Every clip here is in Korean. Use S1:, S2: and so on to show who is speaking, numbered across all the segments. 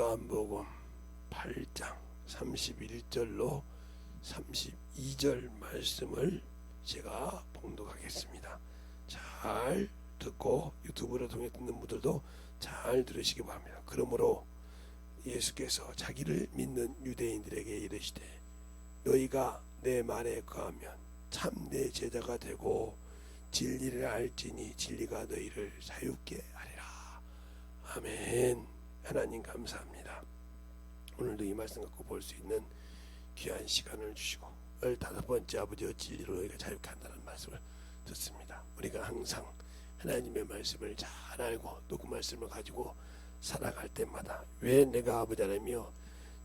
S1: 요한복음 8장 31절로 32절 말씀을 제가 봉독하겠습니다. 잘 듣고 유튜브를 통해 듣는 분들도 잘 들으시기 바랍니다. 그러므로 예수께서 자기를 믿는 유대인들에게 이르시되 너희가 내 말에 거하면 참 내 제자가 되고 진리를 알지니 진리가 너희를 자유케 하리라. 아멘. 하나님 감사합니다. 오늘도 이 말씀 갖고 볼 수 있는 귀한 시간을 주시고 15번째 아버지의 진리로 너희가 자유케 한다는 말씀을 듣습니다. 우리가 항상 하나님의 말씀을 잘 알고 또 그 말씀을 가지고 살아갈 때마다 왜 내가 아버지 하나님이여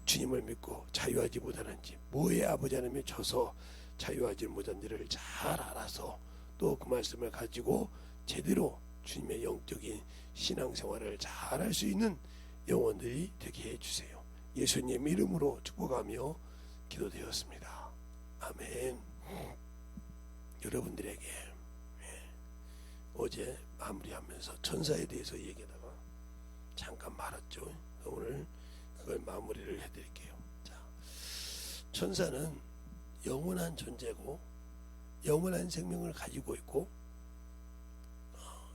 S1: 주님을 믿고 자유하지 못하는지, 뭐에 아버지 하나님이 져서 자유하지 못한지를 잘 알아서 또 그 말씀을 가지고 제대로 주님의 영적인 신앙생활을 잘 할 수 있는 영혼들이 되게 해주세요. 예수님 이름으로 축복하며 기도되었습니다. 아멘. 여러분들에게 어제 마무리하면서 천사에 대해서 얘기하다가 잠깐 말았죠. 오늘 그걸 마무리를 해드릴게요. 자, 천사는 영원한 존재고 영원한 생명을 가지고 있고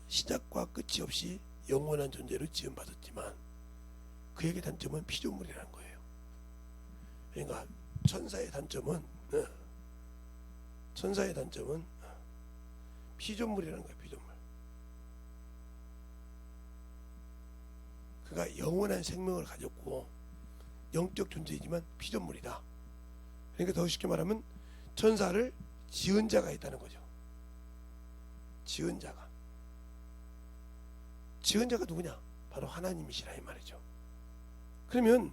S1: 시작과 끝이 없이 영원한 존재로 지음받았지만 그에게 단점은 피조물이라는 거예요. 그러니까 천사의 단점은 피조물이라는 거예요. 피조물. 그가 영원한 생명을 가졌고 영적 존재이지만 피조물이다. 그러니까 더 쉽게 말하면 천사를 지은 자가 있다는 거죠. 지은 자가 누구냐? 바로 하나님이시라 이 말이죠. 그러면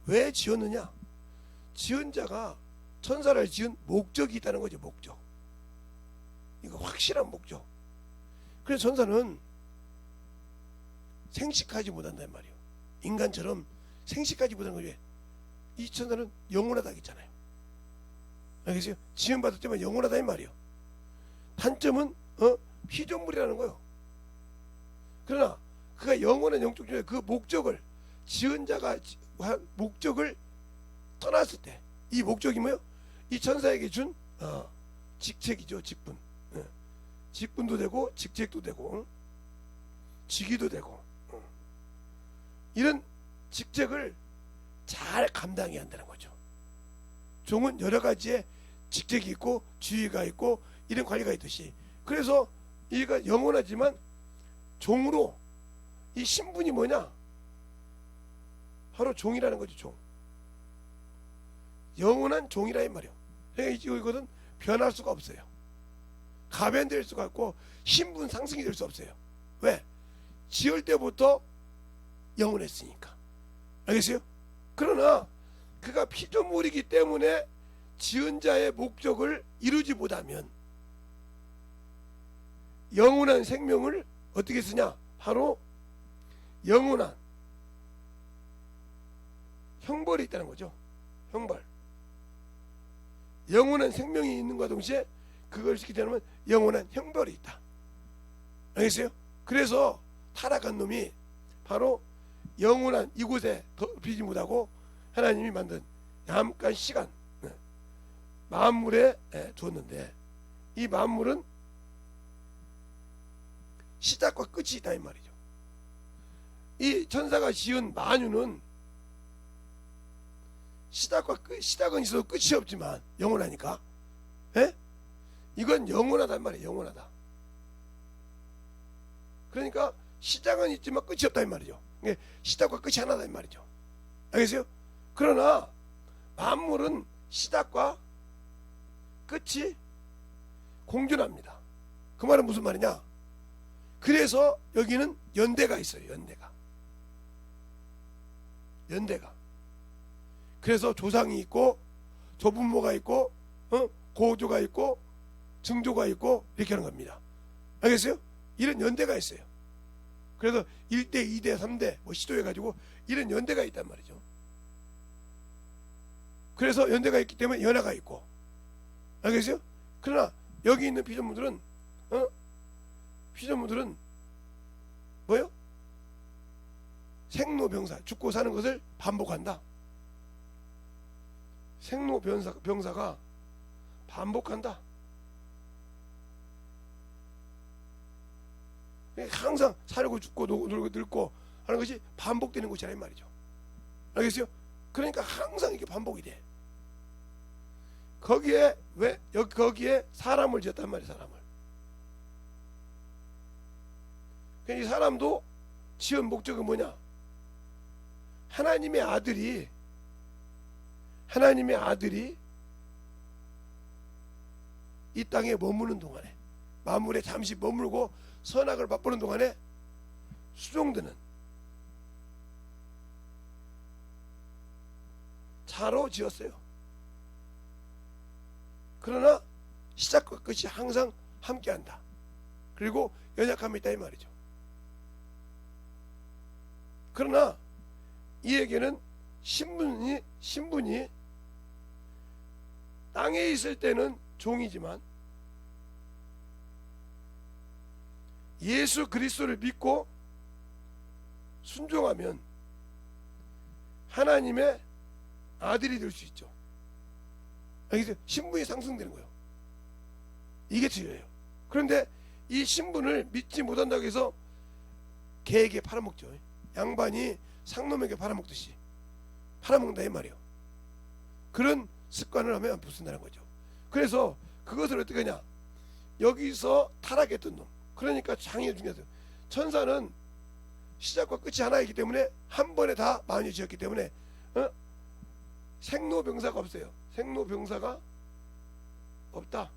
S1: 왜 지었느냐? 지은 자가 천사를 지은 목적이 있다는 거죠. 목적. 이거 확실한 목적. 그래서 천사는 생식하지 못한단 말이에요. 인간처럼 생식하지 못하는 거죠. 이 천사는 영원하다 했잖아요. 알겠어요? 지음받았지만 영원하다 이 말이에요. 단점은 피조물이라는 거예요. 그러나 그가 영원한 영적 존재, 그 목적을 지은 자가 목적을 떠났을 때 이 목적이 뭐예요? 이 천사에게 준 직책이죠. 직분. 직분도 되고 직책도 되고 직위도 되고 이런 직책을 잘 감당해야 한다는 거죠. 종은 여러 가지의 직책이 있고 지위가 있고 이런 관리가 있듯이, 그래서 이가 영원하지만 종으로 이 신분이 뭐냐? 바로 종이라는 거죠. 종. 영원한 종이라 이 말이에요. 그러니까 이거는 변할 수가 없어요. 가변될 수가 없고 신분 상승이 될 수 없어요. 왜? 지을 때부터 영원했으니까. 알겠어요? 그러나 그가 피조물이기 때문에 지은 자의 목적을 이루지 못하면 영원한 생명을 어떻게 쓰냐? 바로 영원한 형벌이 있다는 거죠. 형벌. 영원한 생명이 있는과 동시에 그걸 시키지 않으면 영원한 형벌이 있다. 알겠어요? 그래서 타락한 놈이 바로 영원한 이곳에 덮이지 못하고 하나님이 만든 잠깐 시간 만물에 줬는데, 이 만물은 시작과 끝이 있다 이 말이죠. 이 천사가 지은 만유는 시작은 있어도 끝이 없지만 영원하니까, 이건 영원하단 말이에요. 영원하다. 그러니까 시작은 있지만 끝이 없다 이 말이죠. 시작과 끝이 하나다 이 말이죠. 알겠어요? 그러나 만물은 시작과 끝이 공존합니다. 그 말은 무슨 말이냐? 그래서 여기는 연대가 있어요. 연대가. 그래서 조상이 있고 조부모가 있고 고조가 있고 증조가 있고 이렇게 하는 겁니다. 알겠어요? 이런 연대가 있어요. 그래서 1대, 2대, 3대 시도해가지고 이런 연대가 있단 말이죠. 그래서 연대가 있기 때문에 연하가 있고, 알겠어요? 그러나 여기 있는 피조물들은 뭐예요? 생로병사, 죽고 사는 것을 반복한다. 생로병사가 반복한다. 항상 살고 죽고 놀고 늙고 하는 것이 반복되는 것이라 이 말이죠. 알겠어요? 그러니까 항상 이게 반복이 돼. 거기에 거기에 사람을 지었단 말이야. 사람을. 그러니까 이 사람도 지은 목적은 뭐냐? 하나님의 아들이 이 땅에 머무는 동안에, 만물에 잠시 머물고 선악을 맛보는 동안에 수종드는 차로 지었어요. 그러나 시작과 끝이 항상 함께한다. 그리고 연약함이 있다 이 말이죠. 그러나 이에게는 신분이 땅에 있을 때는 종이지만 예수 그리스도를 믿고 순종하면 하나님의 아들이 될 수 있죠. 알겠어요? 신분이 상승되는 거예요. 이게 중요해요. 그런데 이 신분을 믿지 못한다고 해서 개에게 팔아먹죠. 양반이 상놈에게 팔아먹듯이 팔아먹는다 이 말이에요. 그런 습관을 하면 부순다는 거죠. 그래서 그것을 어떻게 하냐? 여기서 타락했던 놈, 그러니까 장애 중에서 천사는 시작과 끝이 하나이기 때문에 한 번에 다 많이 지었기 때문에 생로병사가 없어요. 생로병사가 없다.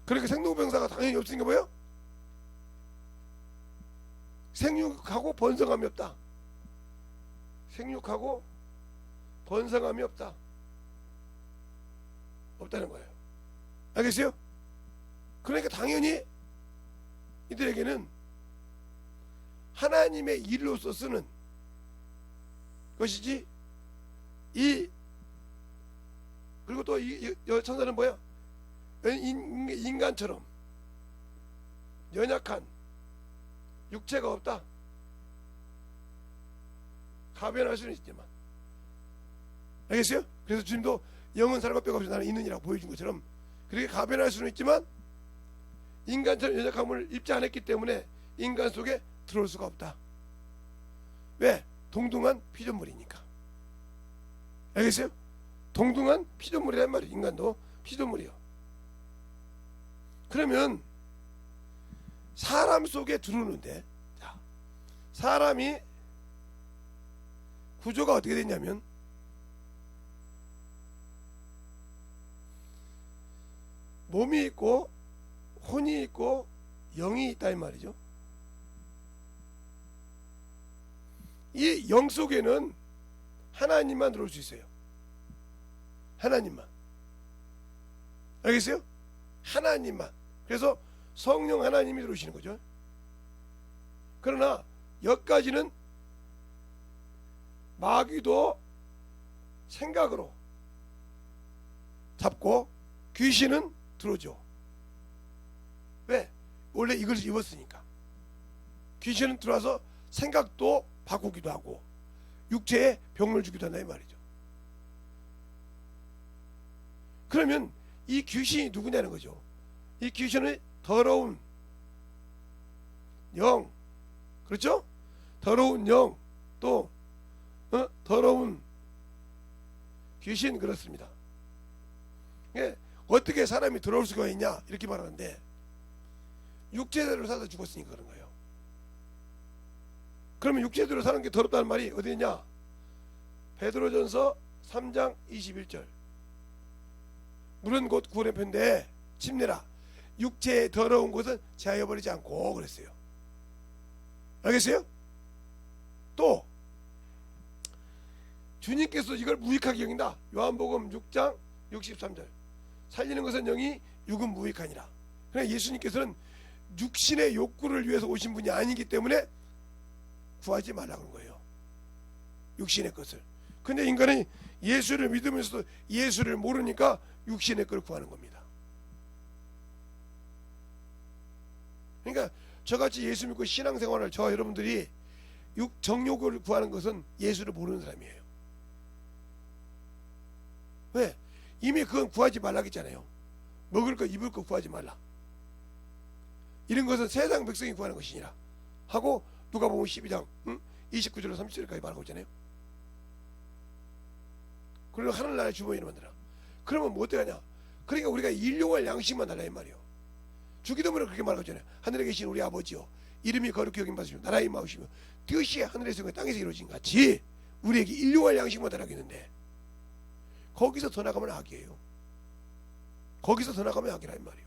S1: 그러니까 생로병사가 당연히 없으니까 뭐예요? 생육하고 번성함이 없다. 생육하고 번성함이 없다. 없다는 거예요. 알겠어요? 그러니까 당연히 이들에게는 하나님의 일로서 쓰는 것이지, 그리고 또 이 천사는 뭐야? 인간처럼 연약한 육체가 없다. 가변할 수는 있지만, 알겠어요? 그래서 주님도 영은 살과 뼈가 없이 나는 있느니라고 보여준 것처럼 그렇게 가변할 수는 있지만 인간처럼 연약함을 입지 않았기 때문에 인간 속에 들어올 수가 없다. 왜? 동등한 피조물이니까. 알겠어요? 동등한 피조물이란 말이에요. 인간도 피조물이요. 그러면 사람 속에 들어오는데, 자, 사람이 구조가 어떻게 됐냐면 몸이 있고 혼이 있고 영이 있다 이 말이죠. 이 영 속에는 하나님만 들어올 수 있어요. 하나님만. 알겠어요? 하나님만. 그래서 성령 하나님이 들어오시는 거죠. 그러나 여기까지는 마귀도 생각으로 잡고 귀신은 들어오죠. 왜? 원래 이걸 입었으니까. 귀신은 들어와서 생각도 바꾸기도 하고 육체에 병을 주기도 한다 이 말이죠. 그러면 이 귀신이 누구냐는 거죠. 이 귀신은 더러운 영, 그렇죠? 더러운 영, 또 더러운 귀신, 그렇습니다. 예, 어떻게 사람이 들어올 수가 있냐 이렇게 말하는데 육체대로 살다 죽었으니까 그런 거예요. 그러면 육체대로 사는 게 더럽다는 말이 어디 있냐? 베드로전서 3장 21절. 물은 곧 구원의 편인데 침내라. 육체의 더러운 것은 제하여 버리지 않고 그랬어요. 알겠어요? 또 주님께서 이걸 무익하게 여긴다. 요한복음 6장 63절. 살리는 것은 영이 육은 무익하니라. 그러니까 예수님께서는 육신의 욕구를 위해서 오신 분이 아니기 때문에 구하지 말라고 하는 거예요. 육신의 것을. 근데 인간이 예수를 믿으면서도 예수를 모르니까 육신의 것을 구하는 겁니다. 그러니까 저같이 예수 믿고 신앙생활을 저 여러분들이 정욕을 구하는 것은 예수를 모르는 사람이에요. 왜? 이미 그건 구하지 말라 했잖아요. 먹을 거 입을 거 구하지 말라. 이런 것은 세상 백성이 구하는 것이니라 하고 누가 보면 12장 29절로 30절까지 말하고 있잖아요. 그리고 하늘나라의 주머니를 만들어. 그러면 뭐 어떡하냐? 그러니까 우리가 일용할 양식만 달라 이 말이요. 주기도문을 그렇게 말하고 있잖아요. 하늘에 계신 우리 아버지요, 이름이 거룩히 여김 받으시며 나라의 마으시며 뜻이 하늘에서 땅에서 이루어진 같이 우리에게 일용할 양식만 달라고 했는데, 거기서 더 나가면 악이에요. 거기서 더 나가면 악이라 이 말이요.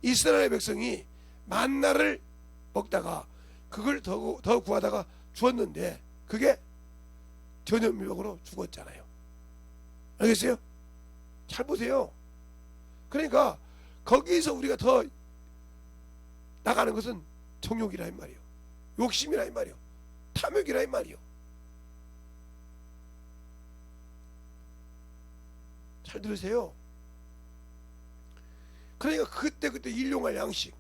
S1: 이스라엘 백성이 만나를 먹다가 그걸 더 구하다가 죽었는데 그게 전염병으로 죽었잖아요. 알겠어요? 잘 보세요. 그러니까 거기서 우리가 더 나가는 것은 정욕이라 이 말이요, 욕심이라 이 말이요, 탐욕이라 이 말이요. 잘 들으세요. 그러니까 그때 일용할 양식.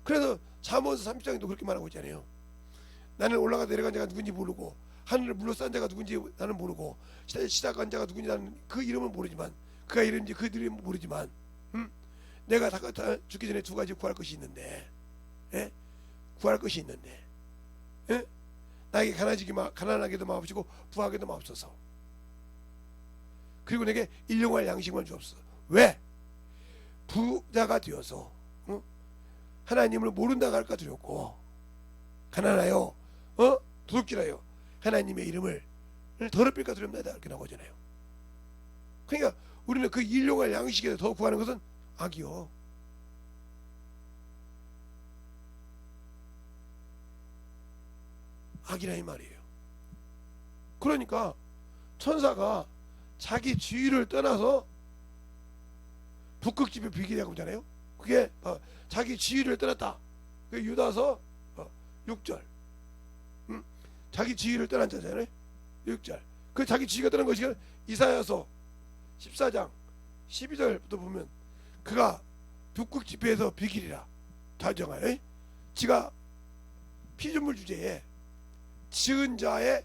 S1: 그래서 잠언서 30장에도 그렇게 말하고 있잖아요. 나는 올라가 내려간 자가 누군지 모르고 하늘을 물러싼 자가 누군지 나는 모르고 시작한 자가 누군지 나는 그 이름은 모르지만, 그가 이름인지 그 이름은 모르지만 내가 다 죽기 전에 두 가지 구할 것이 있는데, 예? 구할 것이 있는데, 예? 나에게 가난하게도 마옵시고 부하게도 마옵소서. 그리고 내게 일용할 양식만 주옵소서. 왜? 부자가 되어서 하나님을 모른다고 할까 두렵고, 가난하여 도둑질하여 하나님의 이름을 더럽힐까 두렵나이다 이렇게 나오잖아요. 그러니까 우리는 그 일용할 양식에 더 구하는 것은 악이요. 악이라 이 말이에요. 그러니까 천사가 자기 지위를 떠나서 북극집에 비기라고 하잖아요. 그게 자기 지위를 떠났다. 그 유다서 6절. 자기 지위를 떠난 자잖아요. 6절. 그 자기 지위가 떠난 것이 이사야서 14장 12절부터 보면 그가 북극집회에서 비기리라 다정하여 지가 피조물 주제에 지은 자의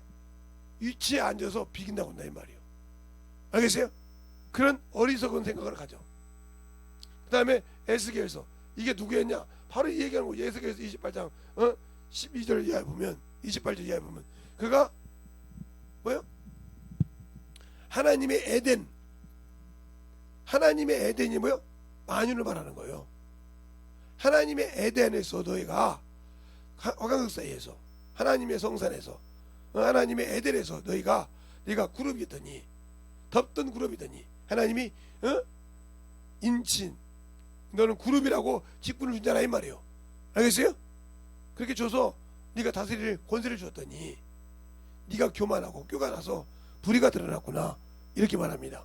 S1: 위치에 앉아서 비긴다고 한다 이 말이에요. 알겠어요? 그런 어리석은 생각을 가져. 그 다음에 에스겔서, 이게 누구였냐? 바로 이 얘기하는 거예요. 에스겔서 28장 12절 이하에 보면, 28절 이하에 보면 그가 뭐요? 하나님의 에덴, 하나님의 에덴이 뭐요? 만유를 말하는 거예요. 하나님의 에덴에서 너희가 화강석 사이에서 하나님의 성산에서 하나님의 에덴에서 너희가 그룹이더니 덮던 그룹이더니 하나님이 인친 너는 그룹이라고 직분을 준잖아 이 말이에요. 알겠어요? 그렇게 줘서 네가 다스릴 권세를 줬더니 네가 교만하고 꾀가 나서 불의가 드러났구나 이렇게 말합니다.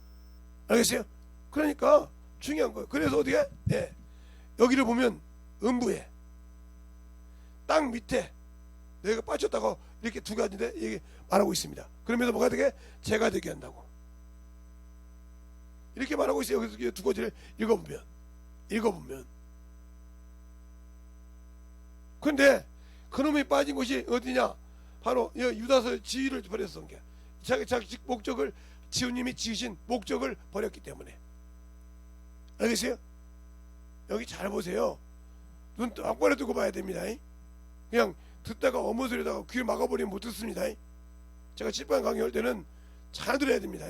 S1: 알겠어요? 그러니까 중요한 거예요. 그래서 어디에? 네. 여기를 보면 음부에 땅 밑에 내가 빠졌다고 이렇게 두 가지인데 이게 말하고 있습니다. 그러면서 뭐가 되게? 죄가 되게 한다고 이렇게 말하고 있어요. 여기서 두 가지를 읽어보면 근데 그놈이 빠진 곳이 어디냐? 바로 유다서 지위를 버렸던 게 자기 목적을, 지우님이 지으신 목적을 버렸기 때문에. 알겠어요? 여기 잘 보세요. 눈 똑바로 뜨고 봐야 됩니다. 그냥 듣다가 어머 소리다가 귀를 막아버리면 못 듣습니다. 제가 10번 강의할 때는 잘 들어야 됩니다.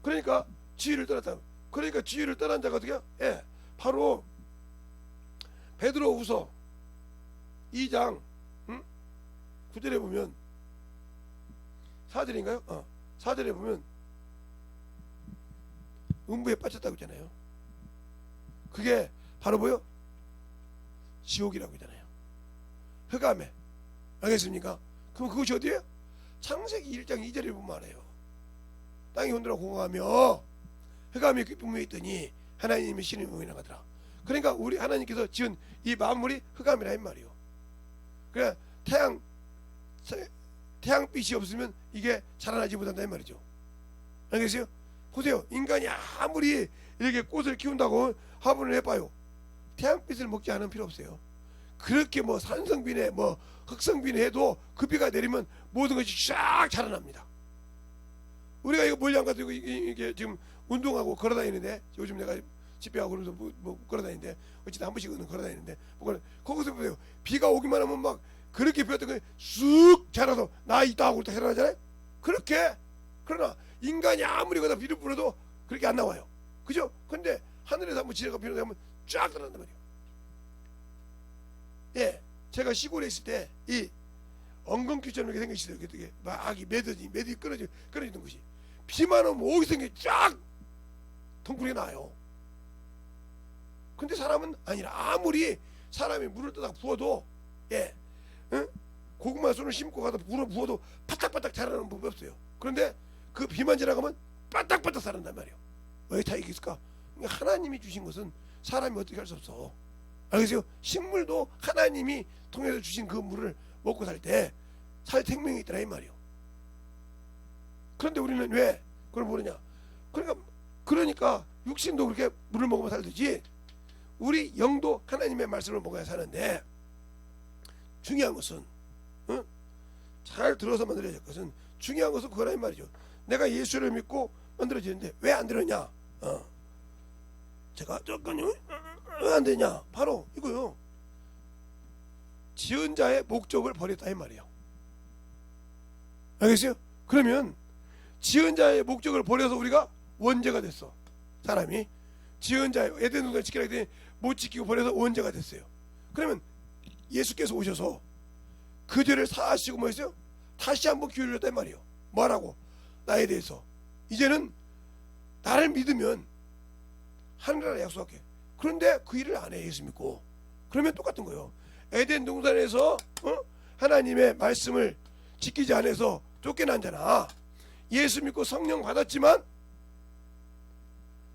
S1: 그러니까 지위를 떠났다. 그러니까 지위를 떠난 자가 어떻게? 예, 바로 베드로후서 2장 9절에 보면 4절인가요? 4절에 보면 음부에 빠졌다고 했잖아요. 그게 바로 뭐요? 지옥이라고 했잖아요. 흑암에. 알겠습니까? 그럼 그것이 어디예요? 창세기 1장 2절에 보면 말해요. 땅이 혼돈하고 공허하며 흑암이 깊음에 있더니 하나님의 신의 몸이 나가더라. 그러니까 우리 하나님께서 지은 이 만물이 흑암이라 이 말이요. 그래 태양빛이 없으면 이게 자라나지 못한다 이 말이죠. 알겠어요? 보세요. 인간이 아무리 이렇게 꽃을 키운다고 화분을 해봐요. 태양빛을 먹지 않으면 필요 없어요. 그렇게 뭐 산성비네 뭐 흑성비네 해도 그 비가 내리면 모든 것이 쫙 자라납니다. 우리가 이거 멀리 안 가도 이게 지금 운동하고 걸어다니는데, 요즘 내가 집회하고 그러면서 뭐 걸어다니는데, 어쨌든 한 번씩은 걸어다니는데, 거기서 보세요. 비가 오기만 하면 막 그렇게 비었던 게 쑥 자라서 나 있다 하고 딱 자라나잖아요. 그렇게. 그러나 인간이 아무리 거다 비를 뿌려도 그렇게 안 나와요. 그죠? 근데 하늘에서 한번 지나가 비를 내면 쫙 자란단 말이에요. 예, 제가 시골에 있을 때 이 엉겅퀴처럼 이렇게 생겼어요. 되게 막이 매듭이 끊어지는 것이, 비만 오면 어디서 쫙 덩굴이 나요. 근데 사람은 아니라, 아무리 사람이 물을 떠다 부어도, 예, 응? 고구마 순을 심고 가서 물을 부어도 바닥바닥 자라는 법이 없어요. 그런데 그 비만 지나가면 바닥바닥 자란단 말이에요. 왜 차이가 있을까? 하나님이 주신 것은 사람이 어떻게 할 수 없어. 알겠어요? 식물도 하나님이 통해서 주신 그 물을 먹고 살 때 살 생명이 있더라 이 말이요. 그런데 우리는 왜 그걸 모르냐? 그러니까 육신도 그렇게 물을 먹으면 살듯이 우리 영도 하나님의 말씀을 먹어야 사는데, 중요한 것은, 응? 잘 들어서 만들어질 것은, 중요한 것은 그거라 이 말이죠. 내가 예수를 믿고 만들어지는데 왜 안 되느냐? 제가 조금요 왜 안 되냐? 바로 이거요. 지은 자의 목적을 버렸다 이 말이에요. 알겠어요? 그러면 지은 자의 목적을 버려서 우리가 원죄가 됐어. 사람이 지은 자의 에덴 동산 지키라 했더니 못 지키고 버려서 원죄가 됐어요. 그러면 예수께서 오셔서 그 죄를 사하시고 뭐 했어요? 다시 한번 기회를 줬단 말이에요. 뭐라고? 나에 대해서 이제는 나를 믿으면 하늘나라 약속할게. 그런데 그 일을 안 해. 예수 믿고. 그러면 똑같은 거예요. 에덴 동산에서 하나님의 말씀을 지키지 않아서 쫓겨난 자나, 예수 믿고 성령 받았지만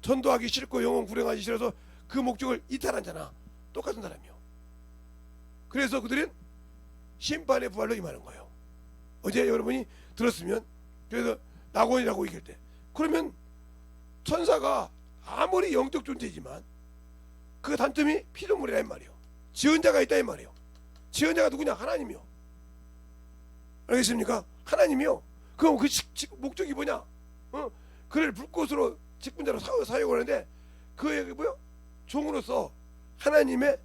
S1: 전도하기 싫고 영혼 구령하기 싫어서 그 목적을 이탈한 자나 똑같은 사람이요. 그래서 그들은 심판의 부활로 임하는 거예요. 어제 여러분이 들었으면, 그래서 낙원이라고 얘기할 때, 그러면 천사가 아무리 영적 존재지만 그 단점이 피조물이라 이 말이에요. 지은 자가 있다 이 말이에요. 지은 자가 누구냐? 하나님이요. 알겠습니까? 하나님이요. 그럼 그 목적이 뭐냐? 그를 불꽃으로 직분자로 사용을 하는데, 그에게 뭐요? 종으로서 하나님의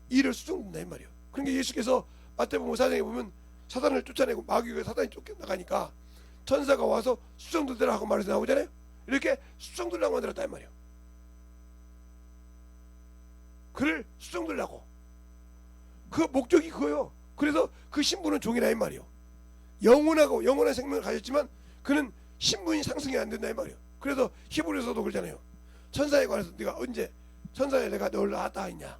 S1: 일을 수종된다 이 말이에요. 그러니까 예수께서 마태복음 4장에 보면 사단을 쫓아내고 마귀가 사단이 쫓겨나가니까 천사가 와서 수종들대라 하고 말해서 나오잖아요. 이렇게 수종들라고 만들었다 이 말이에요. 그를 수종들라고. 그 목적이 그거요. 그래서 그 신분은 종이라 이 말이에요. 영원한 생명을 가졌지만 그는 신분이 상승이 안 된다 이 말이에요. 그래서 히브리서도 그러잖아요. 천사에 관해서 네가 언제 천사에 내가 널 낳았다 했냐?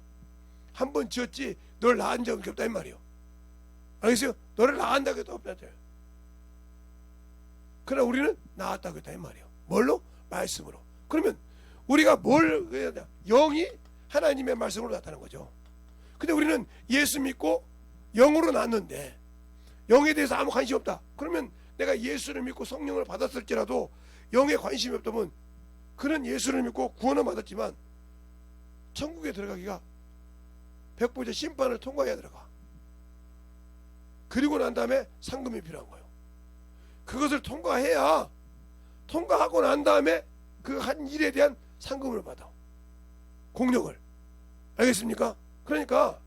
S1: 한 번 지었지 널 낳은 적이 없다 이 말이에요. 알겠어요? 너를 낳았다고 해도 없다. 그러나 우리는 낳았다고 했다 이 말이에요. 뭘로? 말씀으로. 그러면 우리가 뭘 해야 되냐? 영이 하나님의 말씀으로 나타나는 거죠. 근데 우리는 예수 믿고 영으로 낳았는데 영에 대해서 아무 관심이 없다. 그러면 내가 예수를 믿고 성령을 받았을지라도 영에 관심이 없다면 그는 예수를 믿고 구원을 받았지만 천국에 들어가기가 백보자 심판을 통과해야 들어가. 그리고 난 다음에 상금이 필요한 거예요. 그것을 통과하고 난 다음에 그 한 일에 대한 상금을 받아. 공력을. 알겠습니까? 그러니까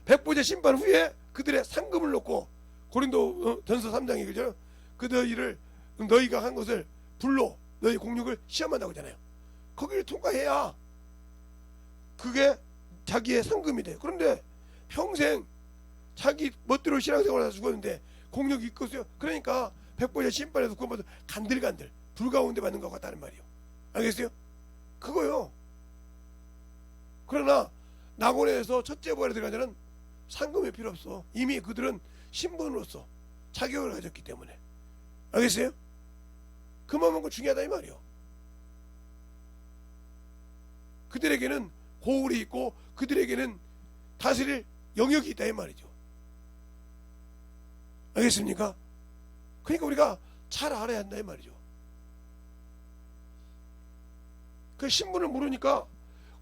S1: 백보자 심판 후에 그들의 상금을 놓고, 고린도 전서 3장에 그죠? 그 너희가 한 것을 불로 너희 공력을 시험한다고 하잖아요. 거기를 통과해야 그게 자기의 상금이 돼. 그런데 평생 자기 멋대로 신앙생활을 해서 죽었는데 공력이 있겠어요? 그러니까 백보자 심판에서 구원받아 간들간들 불 가운데 받는 것 같다는 말이에요. 알겠어요? 그거요. 그러나 낙원에서 첫째 부활에 들어간 자는 상금이 필요 없어. 이미 그들은 신분으로서 자격을 가졌기 때문에. 알겠어요? 그만큼 중요하다 이 말이에요. 그들에게는 고울이 있고 그들에게는 다스릴 영역이 있다 이 말이죠. 알겠습니까? 그러니까 우리가 잘 알아야 한다 이 말이죠. 그 신분을 모르니까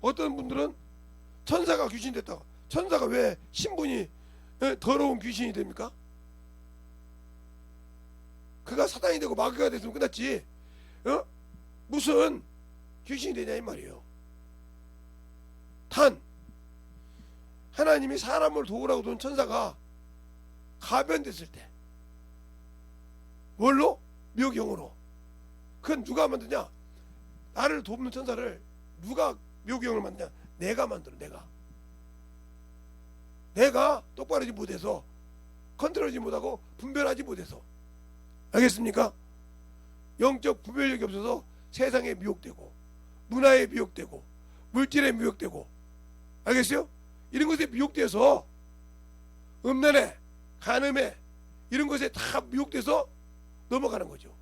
S1: 어떤 분들은 천사가 귀신이 됐다고. 천사가 왜 신분이 더러운 귀신이 됩니까? 그가 사단이 되고 마귀가 됐으면 끝났지. 무슨 귀신이 되냐 이 말이에요. 단 하나님이 사람을 도우라고 둔 천사가 가변됐을 때 뭘로? 묘경으로. 그건 누가 만드냐? 나를 돕는 천사를 누가 묘경으로 만드냐? 내가 만들어. 내가 똑바로 하지 못해서, 컨트롤하지 못하고 분별하지 못해서. 알겠습니까? 영적 분별력이 없어서 세상에 미혹되고 문화에 미혹되고 물질에 미혹되고, 알겠어요? 이런 것에 미혹돼서 음란에 간음에 이런 것에 다 미혹돼서 넘어가는 거죠.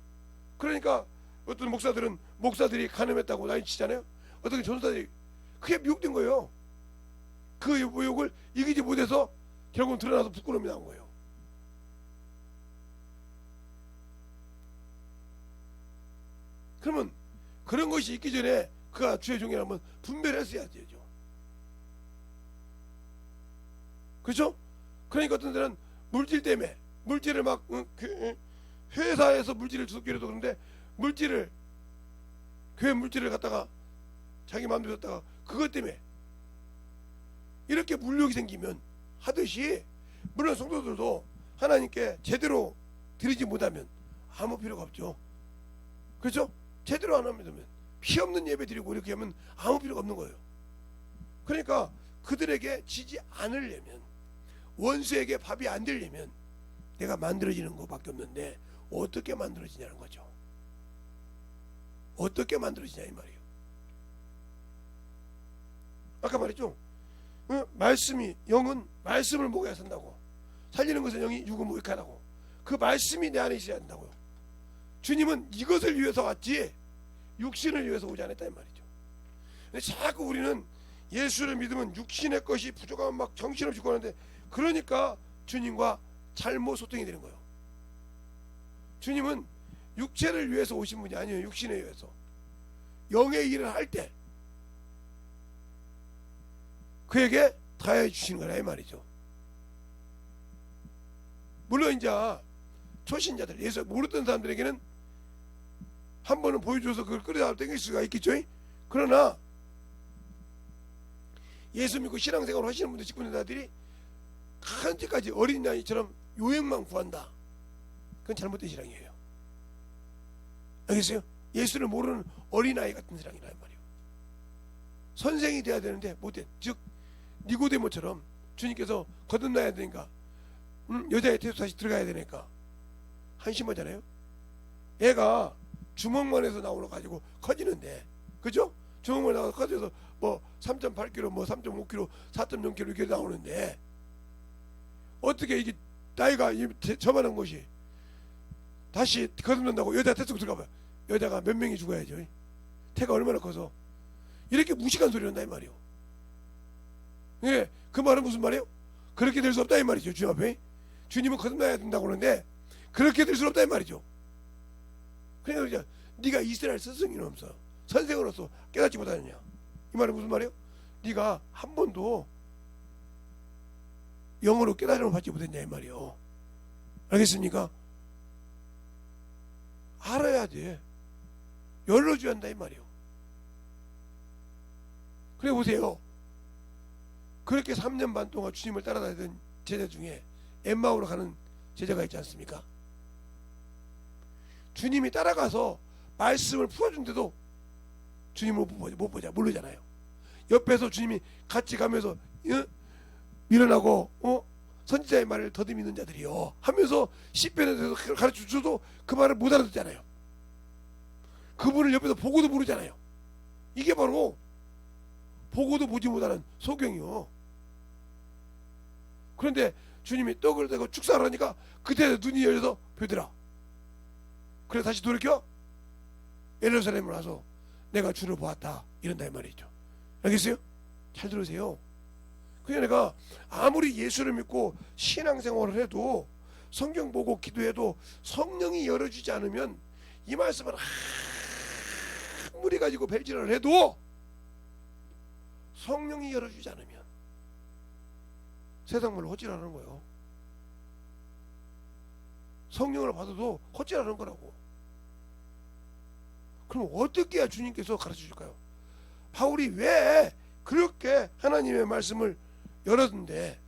S1: 그러니까 어떤 목사들이 간음했다고 난리치잖아요. 어떤 전도사들이 그게 미혹된 거예요. 그 미혹을 이기지 못해서 결국은 드러나서 부끄러움이 나온 거예요. 그러면 그런 것이 있기 전에 그가 주의 종이라면 분별했어야 되죠. 그렇죠? 그러니까 어떤 데는 물질 때문에 물질을 막 회사에서 물질을 주기로도 그런데 물질을 교회 물질을 갖다가 자기 마음대로 갖다가 그것 때문에 이렇게 물욕이 생기면 하듯이, 물론 성도들도 하나님께 제대로 드리지 못하면 아무 필요가 없죠. 그렇죠? 제대로 안 하면 피 없는 예배 드리고 이렇게 하면 아무 필요가 없는 거예요. 그러니까 그들에게 지지 않으려면, 원수에게 밥이 안 되려면 내가 만들어지는 것밖에 없는데 어떻게 만들어지냐는 거죠. 어떻게 만들어지냐 이 말이에요. 아까 말했죠. 말씀이, 영은 말씀을 먹어야 산다고. 살리는 것은 영이 육은 무익하다고. 그 말씀이 내 안에 있어야 한다고요. 주님은 이것을 위해서 왔지 육신을 위해서 오지 않았다 이 말이죠. 근데 자꾸 우리는 예수를 믿으면 육신의 것이 부족하면 막 정신없이 구하는데, 그러니까 주님과 잘못 소통이 되는 거예요. 주님은 육체를 위해서 오신 분이 아니에요. 육신에 의해서 영의 일을 할 때 그에게 다해 주시는 거라 이 말이죠. 물론 이제 초신자들, 예수 모르던 사람들에게는 한 번은 보여줘서 그걸 끌어다 땡길 수가 있겠죠. 그러나 예수 믿고 신앙생활을 하시는 분들, 직분자들이 한때까지 어린 나이처럼 요행만 구한다, 그건 잘못된 신앙이에요. 알겠어요? 예수를 모르는 어린아이 같은 신앙이란 말이에요. 선생이 돼야 되는데 못해. 즉 니고데모처럼 주님께서 거듭나야 되니까 여자의 태도 다시 들어가야 되니까 한심하잖아요. 애가 주먹만에서 나오는 가지고 커지는데, 그죠? 주먹만 나와서 커져서 뭐 3.8kg, 뭐 3.5kg, 4.0kg 이렇게 나오는데, 어떻게 이게 나이가 저만한 것이 다시 거듭난다고 여자 태속 들어가봐요. 여자가 몇 명이 죽어야죠. 태가 얼마나 커서 이렇게 무식한 소리 한다 이 말이요. 예, 그 말은 무슨 말이에요? 그렇게 될 수 없다 이 말이죠. 주님 앞에 주님은 거듭나야 된다고 하는데 그렇게 될 수 없다 이 말이죠. 그러니까 네가 이스라엘 스승이로서 선생으로서 깨닫지 못하느냐, 이 말은 무슨 말이에요? 네가 한 번도 영어로 깨달음을 받지 못했냐 이 말이에요. 알겠습니까? 알아야 돼. 열어줘야 한다 이 말이에요. 그래 보세요. 그렇게 3년 반 동안 주님을 따라다니던 제자 중에 엠마오로 가는 제자가 있지 않습니까? 주님이 따라가서 말씀을 풀어준데도 주님을 못 보자, 모르잖아요. 옆에서 주님이 같이 가면서 밀어나고 선지자의 말을 더듬이 있는 자들이요 하면서 시편에 대해서 가르쳐줘도 그 말을 못 알아듣잖아요. 그분을 옆에서 보고도 모르잖아요. 이게 바로 보고도 보지 못하는 소경이요. 그런데 주님이 떡을 대고 축사를 하니까 그때 눈이 열려서 벼들아. 그래 다시 돌이켜 예루살렘을 와서 내가 주를 보았다 이런다 이 말이죠. 알겠어요? 잘 들으세요. 그냥 내가 아무리 예수를 믿고 신앙생활을 해도, 성경 보고 기도해도 성령이 열어주지 않으면, 이 말씀을 아무리 가지고 벨지를 해도 성령이 열어주지 않으면 세상 말로 헛질하는 거예요. 성령을 받아도 헛질하는 거라고. 그럼 어떻게 해야 주님께서 가르쳐 줄까요? 바울이 왜 그렇게 하나님의 말씀을 열었는데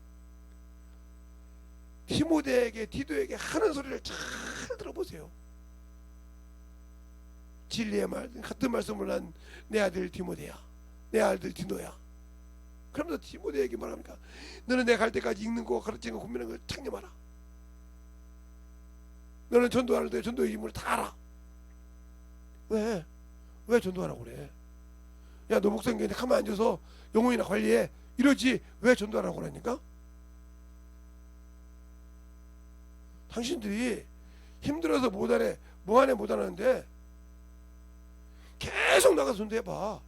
S1: 디모데에게 디도에게 하는 소리를 잘 들어보세요. 진리의 말 같은 말씀을 한 내 아들 디모데야, 내 아들 디노야. 그러면서 디모데에게 말합니까? 너는 내가 갈 때까지 읽는 거 가르치는 거 고민하는 거 창념하라. 너는 전도하는 데 전도의 임무를 다 알아. 왜 전도하라고 그래? 야, 너 목사님께 가만히 앉아서 영혼이나 관리해 이러지 왜 전도하라고 그러니까? 당신들이 힘들어서 못하네 뭐하네 못하는데 계속 나가서 전도해봐.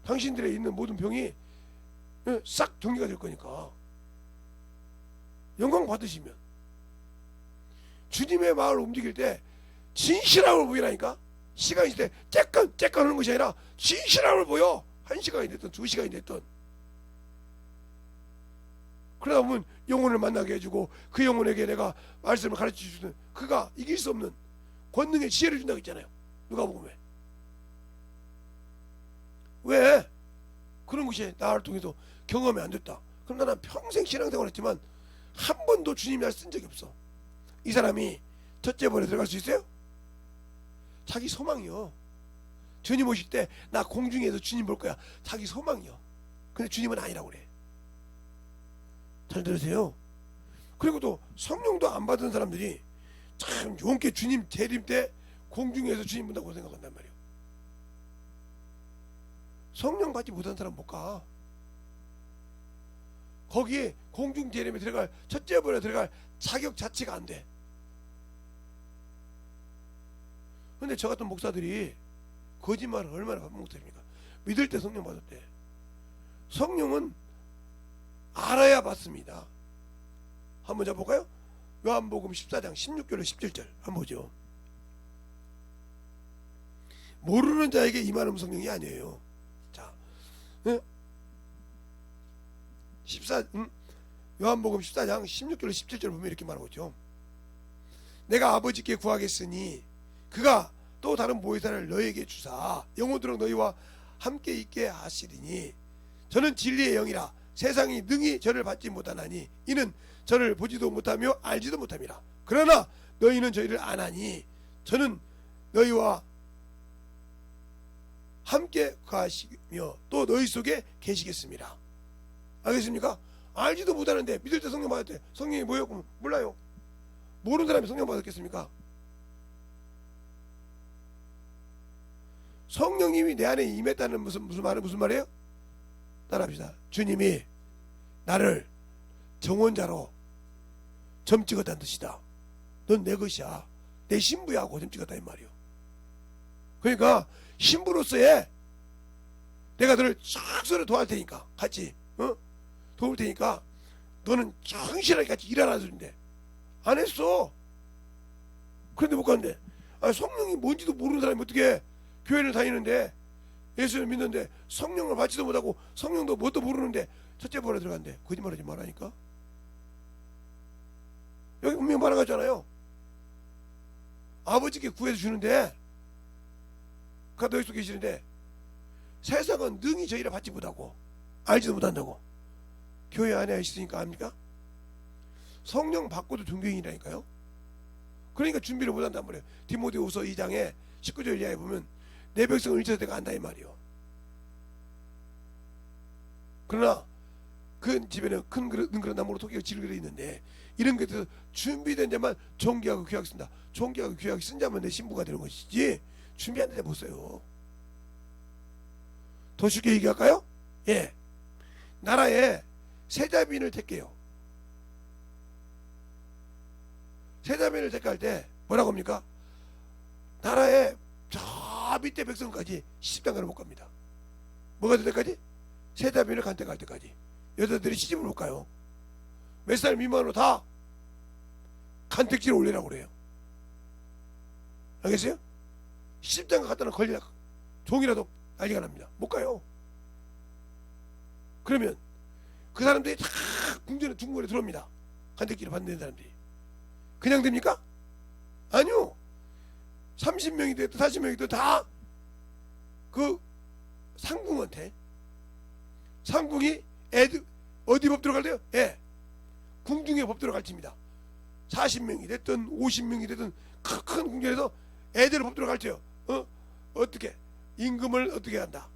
S1: 당신들에 있는 모든 병이 싹 정리가 될 거니까. 영광 받으시면 주님의 마음을 움직일 때 진실함을 보이라니까. 시간이 있을 때 째끔 하는 것이 아니라 진실함을 보여. 1시간이 됐든 2시간이 됐든. 그러다 보면 영혼을 만나게 해주고 그 영혼에게 내가 말씀을 가르쳐주는 그가 이길 수 없는 권능의 지혜를 준다고 했잖아요. 누가복음에. 왜? 그런 것이 나를 통해서 경험이 안 됐다. 그럼 나는 평생 신앙생활 했지만 한 번도 주님 날 쓴 적이 없어. 이 사람이 첫째 번에 들어갈 수 있어요? 자기 소망이요. 주님 오실 때 나 공중에서 주님 볼 거야. 자기 소망이요. 근데 주님은 아니라고 그래. 잘 들으세요. 그리고 또 성령도 안 받은 사람들이 참 용케 주님 재림 때 공중에서 주님 본다고 생각한단 말이에요. 성령 받지 못한 사람 못 가. 거기에 공중 재림에 들어갈 첫째 번에 들어갈 자격 자체가 안 돼. 근데 저 같은 목사들이 거짓말을 얼마나 반복됩니까? 믿을 때 성령 받을 때. 성령은 알아야 받습니다. 한번 잡아볼까요? 요한복음 14장 16절로 17절 한번 보죠. 모르는 자에게 임하는 성령이 아니에요. 자, 14, 요한복음 14장 16절로 17절 보면 이렇게 말하고 있죠. 내가 아버지께 구하겠으니 그가 또 다른 보혜사를 너에게 주사 영원토록 너희와 함께 있게 하시리니 저는 진리의 영이라 세상이 능히 저를 받지 못하나니 이는 저를 보지도 못하며 알지도 못함이라. 그러나 너희는 저희를 아나니 저는 너희와 함께 가시며 또 너희 속에 계시겠습니다. 알겠습니까? 알지도 못하는데 믿을 때 성령 받을 때 성령이 뭐예요? 몰라요. 모르는 사람이 성령 받았겠습니까? 성령님이 내 안에 임했다는 무슨 말이에요? 따라합시다. 주님이 나를 정원자로 점 찍었다는 뜻이다. 넌 내 것이야. 내 신부야 하고 점 찍었다 이 말이요. 그러니까 신부로서의 내가 너를 쫙 도와줄 테니까 같이 도울 테니까 너는 성실하게 같이 일하라 소리인데 안 했어. 그런데 못 갔는데 성령이 뭔지도 모르는 사람이 어떻게 교회를 다니는데 예수를 믿는데 성령을 받지도 못하고 성령도 뭣도 모르는데 첫째 번에 들어간대. 거짓말하지 말라니까. 여기 분명히 말하잖아요. 아버지께 구해서 주는데 그가 너희 속에 계시는데 세상은 능히 저희를 받지 못하고 알지도 못한다고. 교회 안에 있으니까 압니까? 성령 받고도 존경이라니까요. 그러니까 준비를 못한단 말이에요. 디모데후서 2장에 19절 이하에 보면 내 백성을 일쳐서 내가 안다 이 말이요. 그러나 그 집에는 큰 그릇, 능그릇 나무로 토기가 질그릇 있는데 이런 것에서 준비된 자만 존귀하고 귀하게 쓴다. 존귀하고 귀하게 쓴 자만 내 신부가 되는 것이지 준비 안 된 자 못 써요. 더 쉽게 얘기할까요? 예, 나라에 세자빈을 택해요. 세자빈을 택할 때 뭐라고 합니까? 나라에 저 밑에 백성까지 시집장가를 못 갑니다. 뭐가 될 때까지? 세자빈을 간택할 때까지. 여자들이 시집을 못 가요. 몇 살 미만으로 다 간택지를 올리라고 그래요. 알겠어요? 시집장가 갔다는 걸리다 종이라도 난리가 납니다. 못 가요. 그러면 그 사람들이 다 궁전에 중국에 들어옵니다. 간택기를 받는 사람들이. 그냥 됩니까? 아니요. 30명이 됐든 40명이 됐든 다 그 상궁한테, 상궁이 애들 어디 법 들어갈래요? 예, 궁중에 법 들어갈지입니다. 40명이 됐든 50명이 됐든 큰 궁전에서 애들 법 들어갈지요. 어떻게 임금을 어떻게 한다,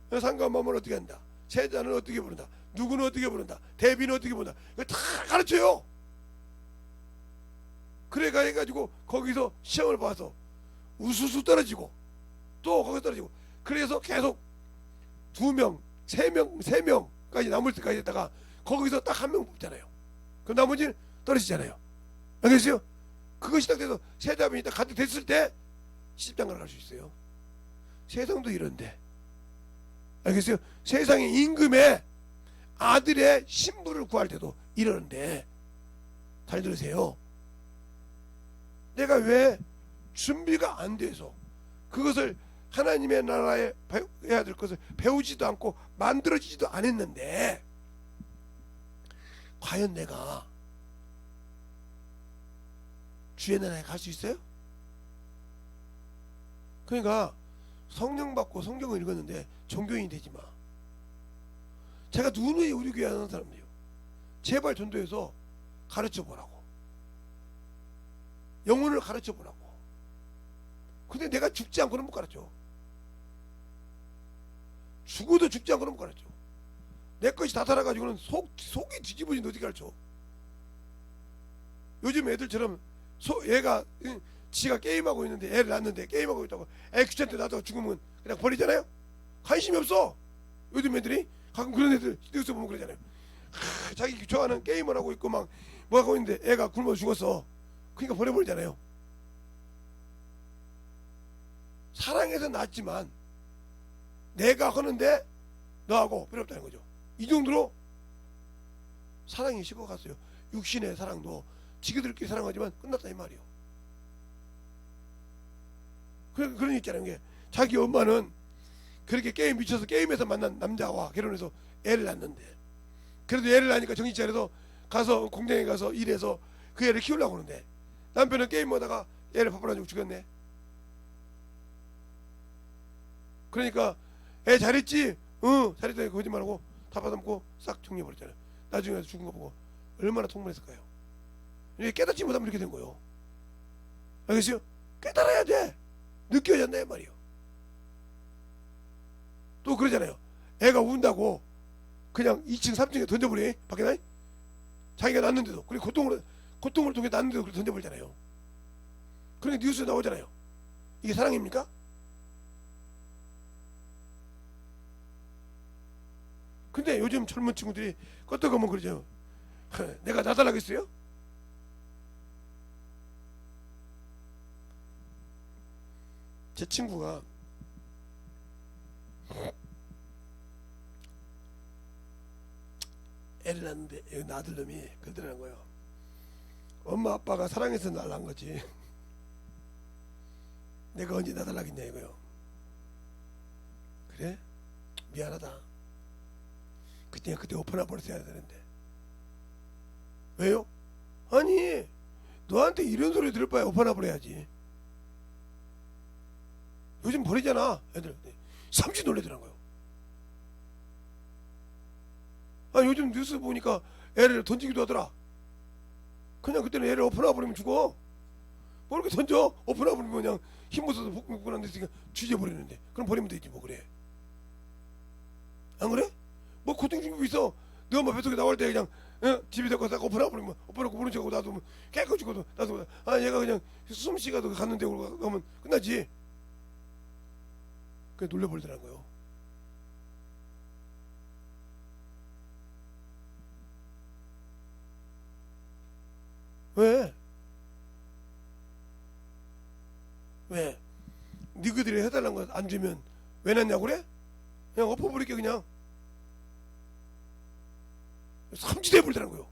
S1: 상관범을 어떻게 한다, 세자는 어떻게 부른다, 누구는 어떻게 부른다, 대비는 어떻게 부른다, 이거 다 가르쳐요. 그래 가지고 거기서 시험을 봐서 우수수 떨어지고 또 거기서 떨어지고, 그래서 계속 2명, 3명, 3명까지 남을 때까지 했다가 거기서 딱 한 명 뽑잖아요. 그럼 나머지는 떨어지잖아요. 알겠어요? 그거 시작돼서 세자분이 딱 가득 됐을 때 시집장가를 갈 수 있어요. 세상도 이런데, 알겠어요? 세상에 임금의 아들의 신부를 구할 때도 이러는데, 잘 들으세요. 내가 왜 준비가 안 돼서 그것을 하나님의 나라에 해야 될 것을 배우지도 않고 만들어지지도 않았는데, 과연 내가 주의 나라에 갈 수 있어요? 그러니까 성령 받고 성경을 읽었는데 종교인이 되지 마. 제가 누누이 우리 교회 하는 사람들이요, 제발 전도해서 가르쳐 보라고, 영혼을 가르쳐 보라고. 근데 내가 죽지 않고는 못 가르쳐. 죽어도 죽지 않고는 못 가르쳐. 내 것이 다 살아가지고는 속이 뒤집어진데 어떻게 가르쳐? 요즘 애들처럼 얘가 지가 게임하고 있는데, 애를 낳는데 게임하고 있다고 애 귀찮대 놔두고 죽으면 그냥 버리잖아요. 관심이 없어. 요즘 애들이 가끔 그런 애들 뉴스 보면 그러잖아요. 자기 좋아하는 게임을 하고 있고 막 뭐 하고 있는데 애가 굶어 죽었어. 그러니까 버려버리잖아요. 사랑해서 낳았지만 내가 하는데 너하고 필요 없다는 거죠. 이 정도로 사랑이 식어갔어요. 육신의 사랑도 지그들끼리 사랑하지만 끝났다 이 말이에요. 그런 게 있잖아요. 게 자기 엄마는 그렇게 게임 미쳐서 게임에서 만난 남자와 결혼해서 애를 낳는데, 그래도 애를 낳으니까 정신 차려서 가서 공장에 가서 일해서 그 애를 키우려고 하는데, 남편은 게임하다가 애를 밥을 안 주고 죽였네. 그러니까 애 잘했지? 응 잘했다 거짓말하고 다 받아먹고 싹 정리해버렸잖아요. 나중에 가서 죽은 거 보고 얼마나 통분했을까요? 이게 깨닫지 못하면 이렇게 된 거예요. 알겠어요? 깨달아야 돼. 느껴야 된다 이 말이에요. 또 그러잖아요. 애가 운다고 그냥 2층 3층에 던져버려. 밖에 나 자기가 낳는데도, 그리고 고통을 통해 낳는데도 그렇게 던져버리잖아요. 그러니까 뉴스에 나오잖아요. 이게 사랑입니까? 근데 요즘 젊은 친구들이 껐다가면 그러죠. 내가 나달라겠어요? 제 친구가 애를 낳는데 아들놈이 그러더라는 거예요. 엄마 아빠가 사랑해서 날 낳은 거지 내가 언제 나달라겠냐 이거요. 그래? 미안하다. 그때 오픈해 버렸어야 되는데. 왜요? 아니 너한테 이런 소리 들을 바에 오픈해 버려야지. 요즘 버리잖아 애들. 삼시 놀래더라는 거예요. 아 요즘 뉴스 보니까 애를 던지기도 하더라. 그냥 그때는 애를 오픈해 버리면 죽어. 뭐 이렇게 던져? 오픈해 버리면 그냥 힘못 써서 복근 안 됐으니까 쥐져버리는데, 그럼 버리면 되지 뭐. 그래 안 그래? 뭐 고통 중이고 있어. 너 엄마 뱃속에 나올 때 그냥 집에 데리고 딱 오픈해 버리면 오픈하고 모른 척하고 놔두면 깨끗이 죽어도 놔두면, 아 얘가 그냥 숨쉬가도 갔는데 그러면 끝나지. 그래 놀래버리더라는 거예요. 왜? 왜? 니그들이 해달라는 거 안 주면 왜 났냐고 그래? 그냥 엎어버릴게 그냥. 삼지대 버리더라는 거예요.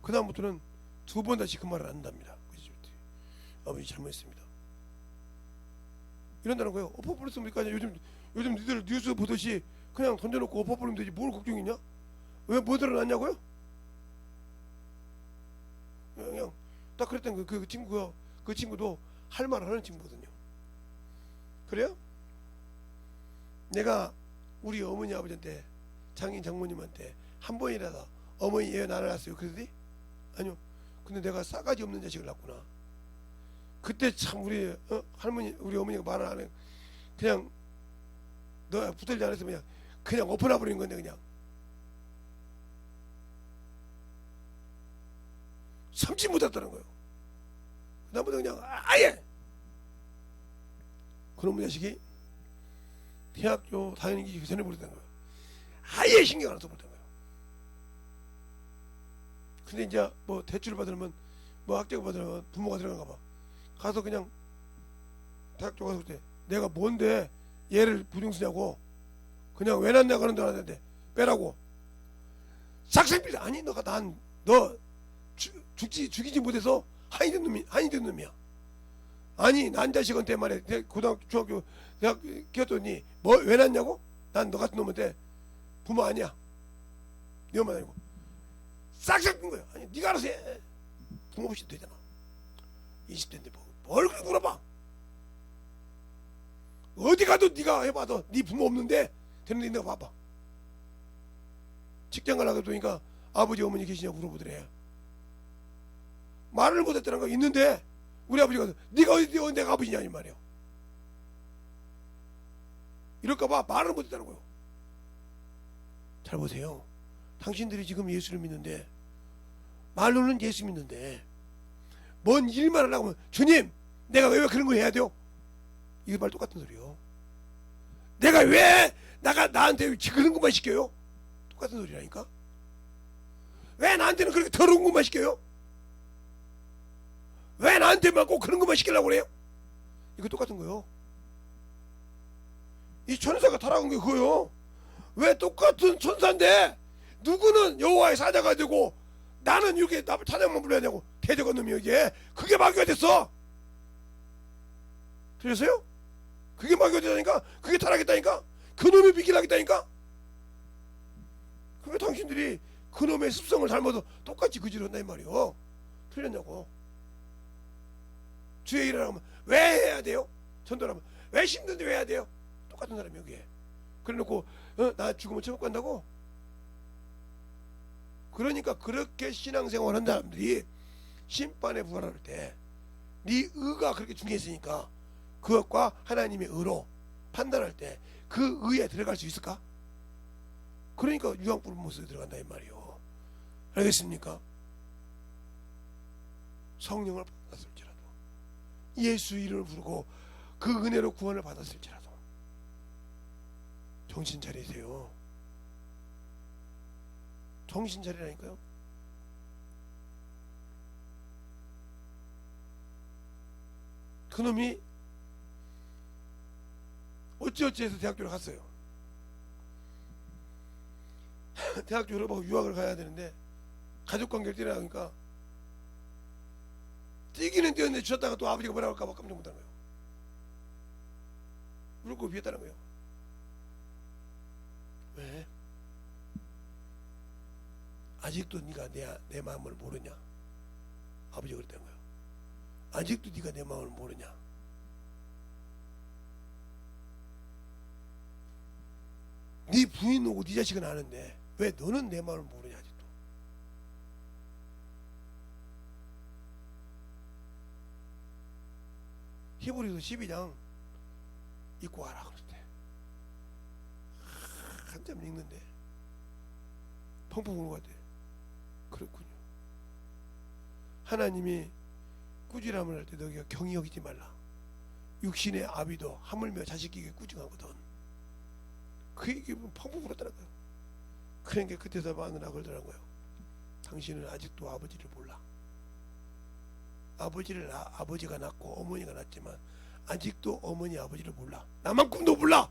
S1: 그 다음부터는 2번 다시 그 말을 안 한답니다. 아버지 잘못했습니다. 이런다는 거예요. 엎어버렸으면 어떡하냐. 요즘 니들 뉴스 보듯이 그냥 던져놓고 엎어버리면 되지 뭘 걱정이냐. 왜 뭐 드러났냐고요? 그냥 딱 그랬던 거. 그 친구가, 그 친구도 할 말 하는 친구거든요. 그래요? 내가 우리 어머니 아버지한테, 장인 장모님한테 한 번이라도 어머니 얘 나를 낳았어요 그러더니 아니요. 근데 내가 싸가지 없는 자식을 낳구나. 그때 참 우리 할머니, 우리 어머니가 말을 안 해. 그냥 너 붙들지 않았으면 그냥 엎어놔 버린 건데 그냥 참지 못했다는 거예요. 그다음부터 그냥 아예 그런 자식이 대학교 다니기 전에 버렸다는 거예요. 아예 신경 안 써버렸다는 거예요. 근데 이제 뭐 대출을 받으면 뭐 학자가 받으면 부모가 들어간가 봐. 가서 그냥 대학교 가서 그때 내가 뭔데 얘를 부중쓰냐고 그냥 왜 낳냐 그런 줄 알았는데 빼라고 싹싹 아니 너가 너 죽이지 못해서 한이 된 놈이야. 아니 난 자식한테 말해 고등학교 중학교 대학 키웠더니 뭐 왜 낳냐고? 난 너 같은 놈한테 부모 아니야. 네 엄마 아니고 싹싹 든 거야. 아니 네가 알아서 해. 부모 없이 되잖아. 20대인데 뭘 그렇게 물어봐. 어디 가도 네가 해봐도 네 부모 없는데 되는데 내가 봐봐. 직장 가려고 보니까 아버지 어머니 계시냐고 물어보더래. 말을 못했다는 거 있는데 우리 아버지가 네가 어디 내가 아버지냐 이 말이야. 이럴까봐 말을 못했다는 거예요. 잘 보세요. 당신들이 지금 예수를 믿는데 말로는 예수 믿는데 뭔 일만 하려고 하면 주님 내가 왜 그런 걸 해야 돼요? 이게 말 똑같은 소리요. 내가 왜 나한테 그런 것만 시켜요? 똑같은 소리라니까. 왜 나한테는 그렇게 더러운 것만 시켜요? 왜 나한테만 꼭 그런 것만 시키려고 그래요? 이거 똑같은 거요. 이 천사가 타락한 게 그거요. 왜 똑같은 천사인데 누구는 여호와의 사자가 되고 나는 이렇게 나를 찬양만 불러야 되고 대적한 놈이 이게 그게 마귀가 됐어. 들렸어요? 그게 마귀가 되다니까. 그게 타락했다니까. 그놈이 비길하겠다니까. 그게 당신들이 그놈의 습성을 닮아서 똑같이 그지를 한다 이 말이요. 틀렸냐고. 주의 일을 하면 왜 해야 돼요? 전도를 하면 왜 힘든데 왜 해야 돼요? 똑같은 사람이 여기에. 그래놓고 나 죽으면 천국 간다고? 그러니까 그렇게 신앙생활 한 사람들이 심판에 부활할 때 네 의가 그렇게 중요했으니까 그것과 하나님의 의로 판단할 때 그 의에 들어갈 수 있을까? 그러니까 유황불못에 들어간다 이 말이요. 알겠습니까? 성령을 받았을지라도 예수 이름을 부르고 그 은혜로 구원을 받았을지라도 정신 차리세요. 정신 차리라니까요. 그놈이 어찌어찌해서 대학교를 갔어요. 대학 졸업하고 유학을 가야 되는데 가족관계를 뛰어나가니까 뛰기는 뛰었는데 주셨다가 또 아버지가 뭐라고 할까봐 깜짝 못한 거예요. 울고 비었다는 거예요. 왜? 아직도 네가 내 마음을 모르냐? 아버지가 그랬다는 거예요. 아직도 네가 내 마음을 모르냐? 네 부인 오고 네 자식은 아는데 왜 너는 내 마음을 모르냐 아직도. 히브리서 12장 읽고 와라 그랬대. 한참 읽는데 펑펑 우는 것 같아. 그렇군요. 하나님이 꾸지람을 할 때 너희가 경히 여기지 말라. 육신의 아비도 하물며 자식에게 꾸중하거든. 그 얘기 펑펑 울었다는 거예요. 그러니까 그때서 마누라 그러더라는 거예요. 당신은 아직도 아버지를 몰라. 아버지가 낳고 어머니가 낳았지만 아직도 어머니 아버지를 몰라. 나만큼도 몰라.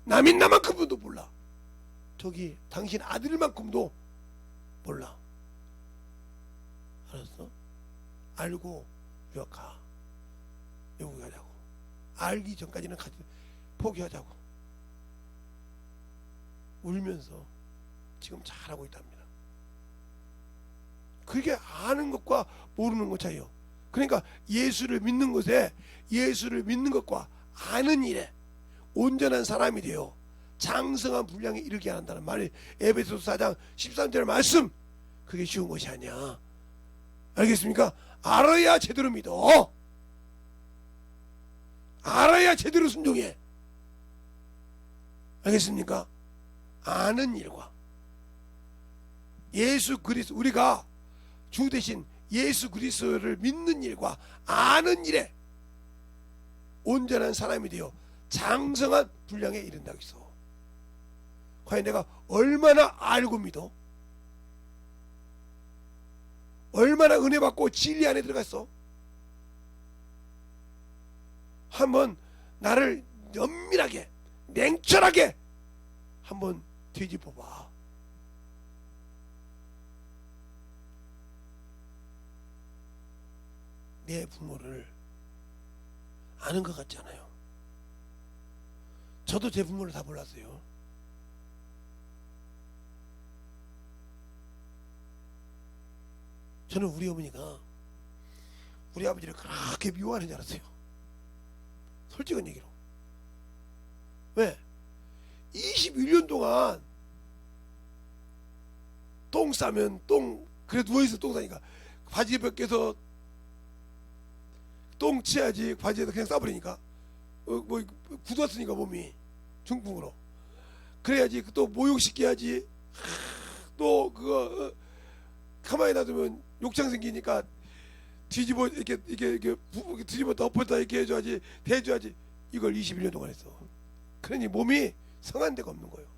S1: 남인 나만큼도 몰라. 저기 당신 아들만큼도 몰라. 알았어? 알고 유학 가. 영국 가자고. 알기 전까지는 포기하자고 울면서 지금 잘하고 있답니다. 그게 아는 것과 모르는 것 차이요. 그러니까 예수를 믿는 것에, 예수를 믿는 것과 아는 일에 온전한 사람이 되어 장성한 분량에 이르게 한다는 말이 에베소서 4장 13절 말씀. 그게 쉬운 것이 아니야. 알겠습니까? 알아야 제대로 믿어. 알아야 제대로 순종해. 알겠습니까? 아는 일과 예수 그리스도, 우리가 주 대신 예수 그리스도를 믿는 일과 아는 일에 온전한 사람이 되어 장성한 분량에 이른다고 했어. 과연 내가 얼마나 알고 믿어? 얼마나 은혜 받고 진리 안에 들어갔어? 한번 나를 면밀하게 냉철하게 한번 뒤집어 봐. 내 부모를 아는 것 같지 않아요? 저도 제 부모를 다 몰랐어요. 저는 우리 어머니가 우리 아버지를 그렇게 미워하는 줄 알았어요. 솔직한 얘기로. 왜? 21년 동안 똥 싸면 그래 누워있어 똥 싸니까 바지 벗겨서 똥 치야지, 바지에다 그냥 싸버리니까 뭐 굳었으니까 몸이 중풍으로. 그래야지 또 목욕시켜야지. 또 그거 가만히 놔두면 욕창 생기니까 뒤집어 이렇게 뒤집어 덮었다 이렇게 해줘야지, 대줘야지. 이걸 21년 동안 했어. 그러니 몸이 성한 데가 없는 거예요.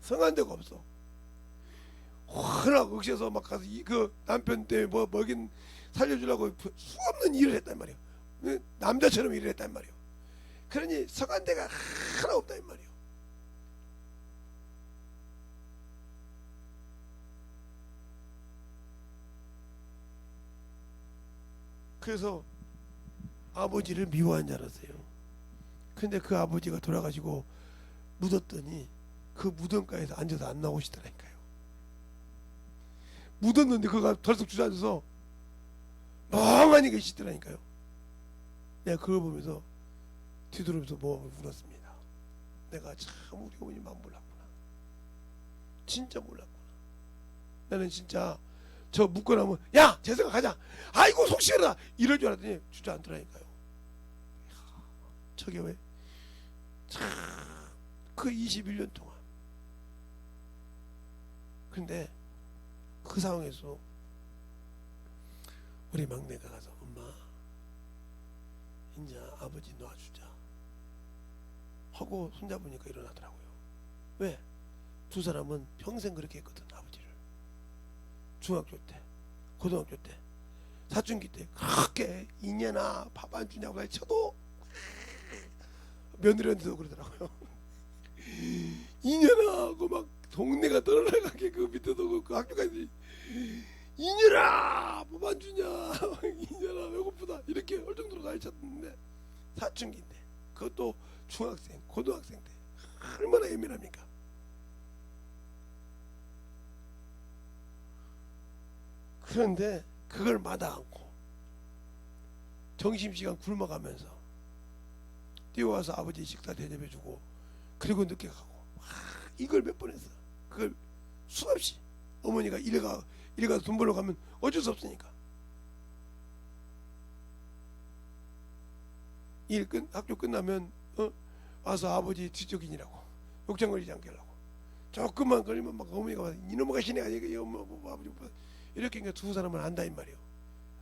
S1: 성한 데가 없어. 워낙 억지해서 막 가서 그 남편 때문에 뭐 먹인 살려주려고 수없는 일을 했단 말이에요. 남자처럼 일을 했단 말이에요. 그러니 성한 데가 하나 없단 말이에요. 그래서 아버지를 미워한 줄 알았어요. 근데 그 아버지가 돌아가시고 묻었더니 그 무덤가에서 앉아서 안 나오시더라니까요. 묻었는데 그가 덜썩 주저앉아서 멍하니 계시더라니까요. 내가 그걸 보면서 뒤돌아보면서 뭐 울었습니다. 내가 참 우리 어머니만 몰랐구나. 진짜 몰랐구나. 나는 진짜 저 묻고 나면 야 재성아 가자, 아이고 속 시원하다 이럴 줄 알았더니 주저앉더라니까요. 저게 왜 참 그 21년 동안. 근데 그 상황에서 우리 막내가 가서 엄마 이제 아버지 놔주자 하고 손잡으니까 일어나더라고요. 왜? 두 사람은 평생 그렇게 했거든. 아버지를 중학교 때, 고등학교 때, 사춘기 때 그렇게 이년아 밥 안 주냐고 쳐도 며느리한테도 그러더라고요. 이년아 하고 막 동네가 떠나가게 그 밑에도 그 학교까지 이년아 밥 안 주냐 이년아 배고프다 이렇게 할 정도로 가르쳤는데 사춘기인데 그것도 중학생 고등학생 때 얼마나 예민합니까? 그런데 그걸 마다 않고 점심시간 굶어가면서 뛰어와서 아버지 식사 대접해주고 그리고 늦게 가고 이걸 몇 번 했어. 그걸 수없이. 어머니가 일에 가서 돈 벌러 가면 어쩔 수 없으니까 학교 끝나면 와서 아버지 뒤적이니라고 욕장 걸리지 않게 하려고. 조금만 걸리면 막 어머니가 와서 이놈의 가시네 아버지 이렇게 그러니까 두 사람을 안다 이 말이에요.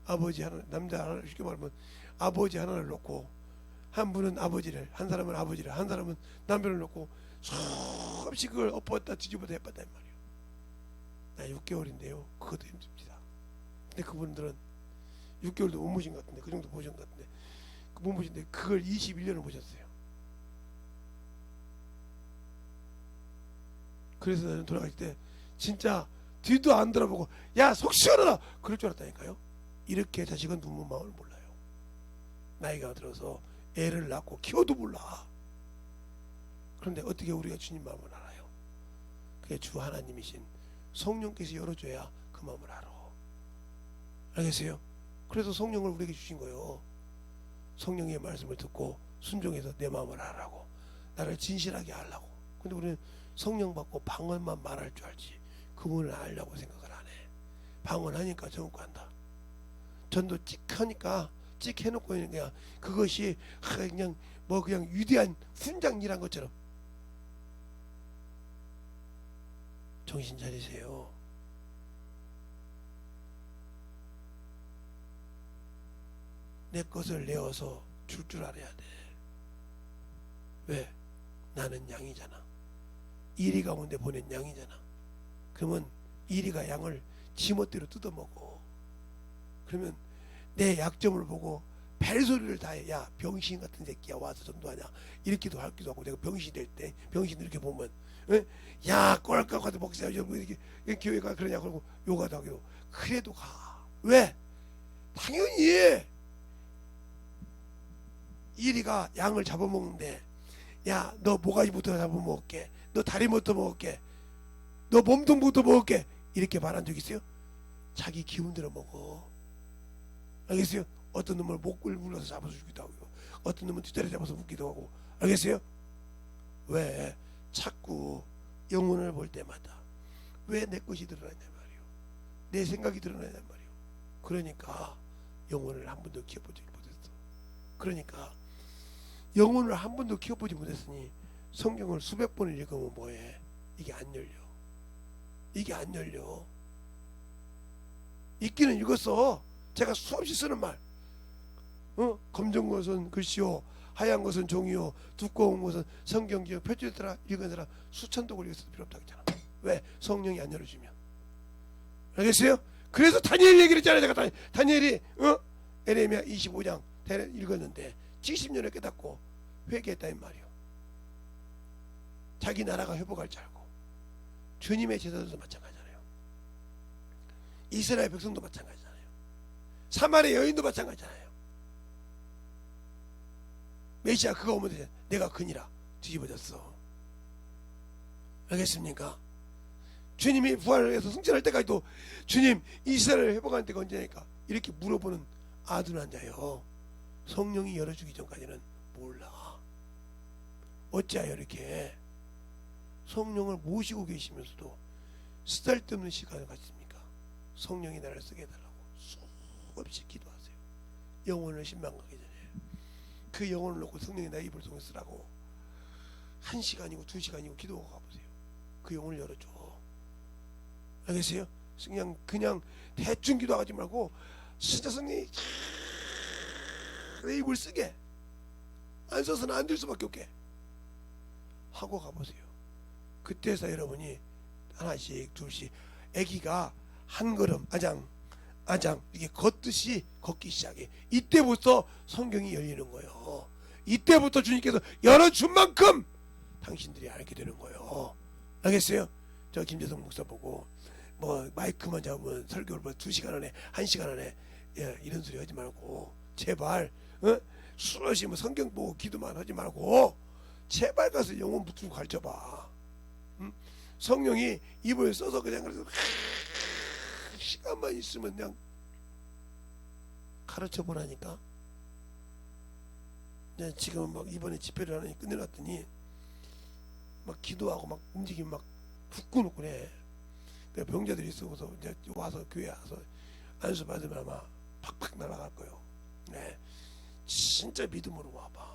S1: 아버지 하나, 남자 하나를 쉽게 말하면 아버지 하나를 놓고 한 분은 아버지를, 한 사람은 아버지를, 한 사람은 남편을 놓고 수없이 그걸 엎었다 뒤집어다 해봤다 이 말이에요. 나 6개월인데요 그것도 힘듭니다. 근데 그분들은 6개월도 못 보신 것 같은데, 그 정도 보신 것 같은데 못 보신데 그걸 21년을 보셨어요. 그래서 나는 돌아갈 때 진짜 뒤도 안 돌아보고 야 속 시원하다 그럴 줄 알았다니까요. 이렇게 자식은 부모 마음을 몰라요. 나이가 들어서 애를 낳고 키워도 몰라. 그런데 어떻게 우리가 주님 마음을 알아요? 그게 주 하나님이신 성령께서 열어줘야 그 마음을 알아. 알겠어요? 그래서 성령을 우리에게 주신 거예요. 성령의 말씀을 듣고 순종해서 내 마음을 알라고, 나를 진실하게 알라고. 근데 우리는 성령 받고 방언만 말할 줄 알지 그분을 알려고 생각을 안 해. 방언하니까 전국한다. 전도 찍하니까 찍 해놓고 그냥 그것이 그냥 뭐 그냥 위대한 훈장이란 것처럼. 정신 차리세요. 내 것을 내어서 줄 줄 알아야 돼. 왜? 나는 양이잖아. 이리 가운데 보낸 양이잖아. 그러면 이리가 양을 지멋대로 뜯어먹어. 그러면 내 약점을 보고 벨소리를 다해. 야 병신 같은 새끼야 와서 전도하냐. 이렇게도 하기도 하고. 내가 병신이 될 때 병신 이렇게 보면 에? 야 꼴깍 같은 목사 이렇게 교회가 그러냐 그러고 요가도 하기도. 그래도 가. 왜? 당연히 이리가 양을 잡아먹는데 야 너 모가지부터 잡아먹을게, 너 다리부터 먹을게, 너 몸통부터 먹을게 이렇게 말한 적 있어요? 자기 기운대로 먹어. 알겠어요? 어떤 놈을 목을 물러서 잡아서 주기도 하고 어떤 놈은 뒷다리 잡아서 묶기도 하고. 알겠어요? 왜? 자꾸 영혼을 볼 때마다 왜 내 것이 드러나냐 말이요, 내 생각이 드러나냐 말이요. 그러니까 영혼을 한 번도 키워보지 못했어. 그러니까 영혼을 한 번도 키워보지 못했으니 성경을 수백 번을 읽으면 뭐해? 이게 안 열려. 이게 안 열려. 읽기는 읽었어. 제가 수없이 쓰는 말. 검정 것은 글씨요, 하얀 것은 종이요, 두꺼운 것은 성경지요. 표지에 따라 읽은 사람 수천 독을 읽어도 필요 없다고 했잖아. 왜? 성령이 안 열어주면. 알겠어요? 그래서 다니엘 얘기를 했잖아요. 제가 다니엘이 에레미야 25장 읽었는데 70년에 깨닫고 회개했다 이 말이요. 자기 나라가 회복할 줄 알고. 주님의 제자들도 마찬가지잖아요. 이스라엘 백성도 마찬가지잖아요. 사마리아 여인도 마찬가지잖아요. 메시아 그가 오면 내가 그니라 뒤집어졌어. 알겠습니까? 주님이 부활을 해서 승천할 때까지도 주님 이스라엘을 회복하는 때가 언제니까 이렇게 물어보는 아둔한 자요. 성령이 열어주기 전까지는 몰라. 어찌하여 이렇게 성령을 모시고 계시면서도 쓰잘데없는 시간을 가집니까? 성령이 나를 쓰게 해달라고 수없이 기도하세요. 영혼을 신망하기 전에 그 영혼을 놓고 성령이 나의 입을 통해 쓰라고 1시간이고 2시간이고 기도하고 가보세요. 그 영혼을 열어줘. 알겠어요? 그냥 대충 기도하지 말고 진짜 성령이 내 입을 쓰게, 안 써서는 안 될 수밖에 없게 하고 가보세요. 그때서 여러분이 하나씩 둘씩 아기가 한 걸음 아장 이게 걷듯이 걷기 시작해. 이때부터 성경이 열리는 거예요. 이때부터 주님께서 열어준 만큼 당신들이 알게 되는 거예요. 알겠어요? 저 김재성 목사 보고 뭐 마이크만 잡으면 설교를 뭐 2시간 안에 1시간 안에 이런 소리 하지 말고 제발 수없이 뭐 성경 보고 기도만 하지 말고 제발 가서 영혼 붙들고 가르쳐봐. 성령이 입을 써서 그냥 그래서 시간만 있으면 그냥 가르쳐 보라니까. 지금 막 이번에 집회를 하느니 끝내놨더니 막 기도하고 막 움직이면 막 후끈후끈 해. 그러니까 병자들이 있어서 이제 와서 교회 와서 안수 받으면 아마 팍팍 날아갈 거예요. 네, 진짜 믿음으로 와봐.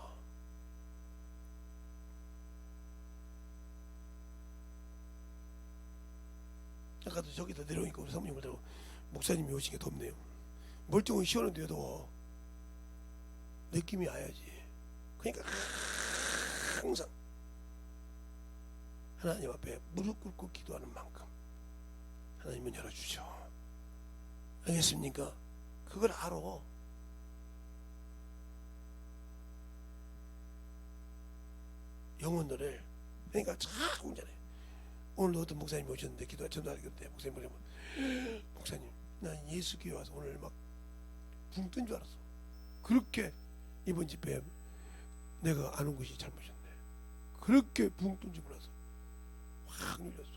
S1: 아까도 저기다 내려오니까 우리 사모님을 들고 목사님이 오시게 덥네요. 멀쩡히 시원한데 더워. 느낌이 와야지. 그러니까 항상 하나님 앞에 무릎 꿇고 기도하는 만큼 하나님은 열어주죠. 알겠습니까? 그걸 알아. 영혼들을. 그러니까 참 문제네. 오늘도 어떤 목사님이 오셨는데 기도가 전화하는데 목사님 난 예수 교회 와서 오늘 막 붕 뜬 줄 알았어. 그렇게 이번 집회에 내가 아는 것이 잘못이었네. 그렇게 붕 뜬 줄 몰랐어. 확 눌렸어.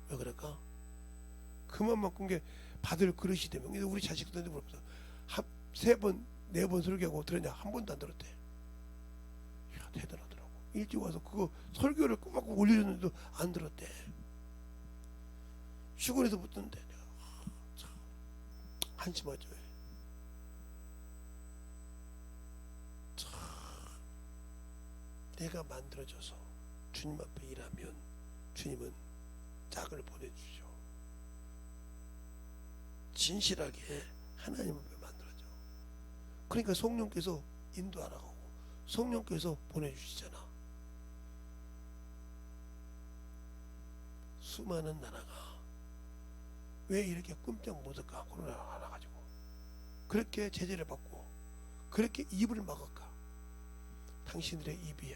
S1: 왜 그럴까? 그만큼 게 받을 그릇이 되면 우리 자식들한테 물어봤어. 세 번, 네 번 설교하고 들었냐? 한 번도 안 들었대. 이야, 대단하더라고. 일찍 와서 그거 설교를 꼬박꼬박 올려줬는데도 안 들었대. 시골에서 붙었는데 내가 참 한심하죠. 참 내가 만들어져서 주님 앞에 일하면 주님은 짝을 보내주죠. 진실하게 하나님 앞에 만들어져. 그러니까 성령께서 인도하라고 하고 성령께서 보내주시잖아. 수많은 나라가 왜 이렇게 끔찍 못할까? 코로나 하나 가지고 그렇게 제재를 받고 그렇게 입을 막을까? 당신들의 입이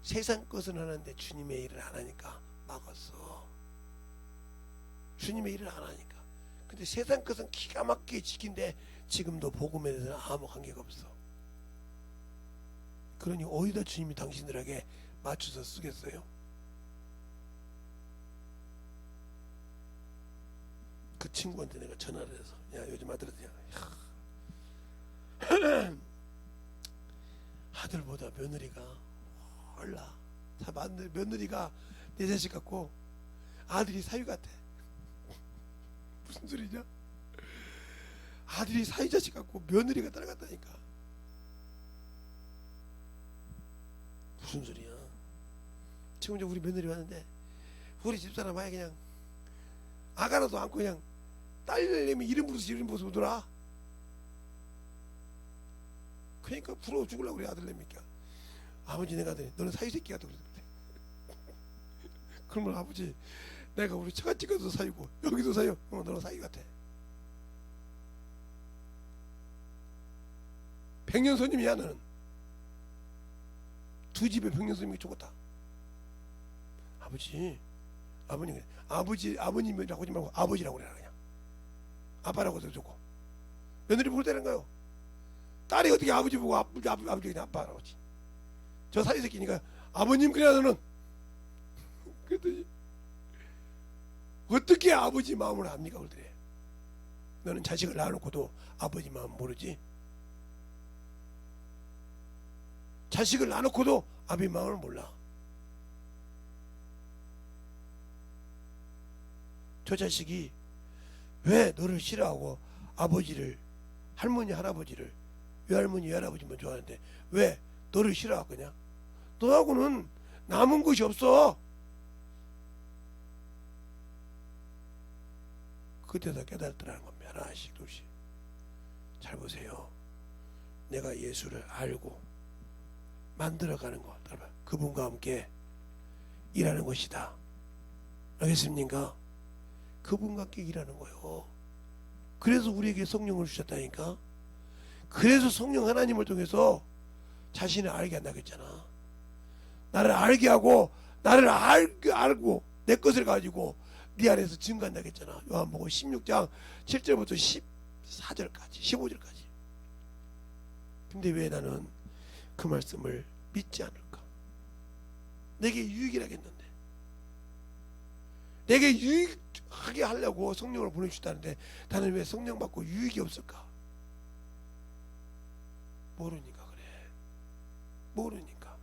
S1: 세상 것은 하는데 주님의 일을 안 하니까 막았어. 주님의 일을 안 하니까. 근데 세상 것은 기가 막히게 지킨데 지금도 복음에 대해서는 아무 관계가 없어. 그러니 어디다 주님이 당신들에게 맞춰서 쓰겠어요? 그 친구한테 내가 전화를 해서 야 요즘 아들한테 아들보다 며느리가 몰라. 며느리가 내 자식 같고 아들이 사위 같아. 무슨 소리냐? 아들이 사위 자식 같고 며느리가 따라갔다니까. 무슨 소리야? 지금 이제 우리 며느리 왔는데 우리 집사람 아예 그냥 아가라도 안고 그냥 딸내미 이름 부르서 놀아. 그러니까 부러워 죽으려고 그래. 아들내미니까 아버지 내가 하더니 너는 사위새끼 같다 그러더래. 그러면 아버지 내가 우리 처갓집가도 사위고 여기도 사위요. 너는 사위 같아. 백년손님이야 너는. 두 집에 백년손님이 죽었다. 아버님이라고 하지 말고 아버지라고 그래라. 그냥 아빠라고 해도 좋고. 며느리 부를 때는 거요. 딸이 어떻게 아버지 보고 아버지 그냥 아빠라고 하지. 저 사위새끼니까 아버님 그래야 너는. 그랬더니 어떻게 아버지 마음을 압니까? 그러더래. 너는 자식을 낳아놓고도 아버지 마음 모르지? 자식을 낳아놓고도 아버지 마음을 몰라. 저 자식이 왜 너를 싫어하고 아버지를 할머니 할아버지를 외할머니 외할아버지만 좋아하는데 왜 너를 싫어할 거냐? 너하고는 남은 것이 없어. 그때다 깨달았더라는 겁니다. 하나씩 둘씩. 잘 보세요. 내가 예수를 알고 만들어가는 것, 그분과 함께 일하는 것이다. 알겠습니까? 그분과 함께 일하는 거예요. 그래서 우리에게 성령을 주셨다니까. 그래서 성령 하나님을 통해서 자신을 알게 한다고 했잖아. 나를 알게 하고 나를 알고 내 것을 가지고 네 안에서 증거한다고 했잖아. 요한복음 16장 7절부터 14절까지 15절까지. 근데 왜 나는 그 말씀을 믿지 않을까? 내게 유익이라겠는데 내게 유익하게 하려고 성령을 보내주셨다는데 나는 왜 성령 받고 유익이 없을까? 모르니까 그래. 모르니까.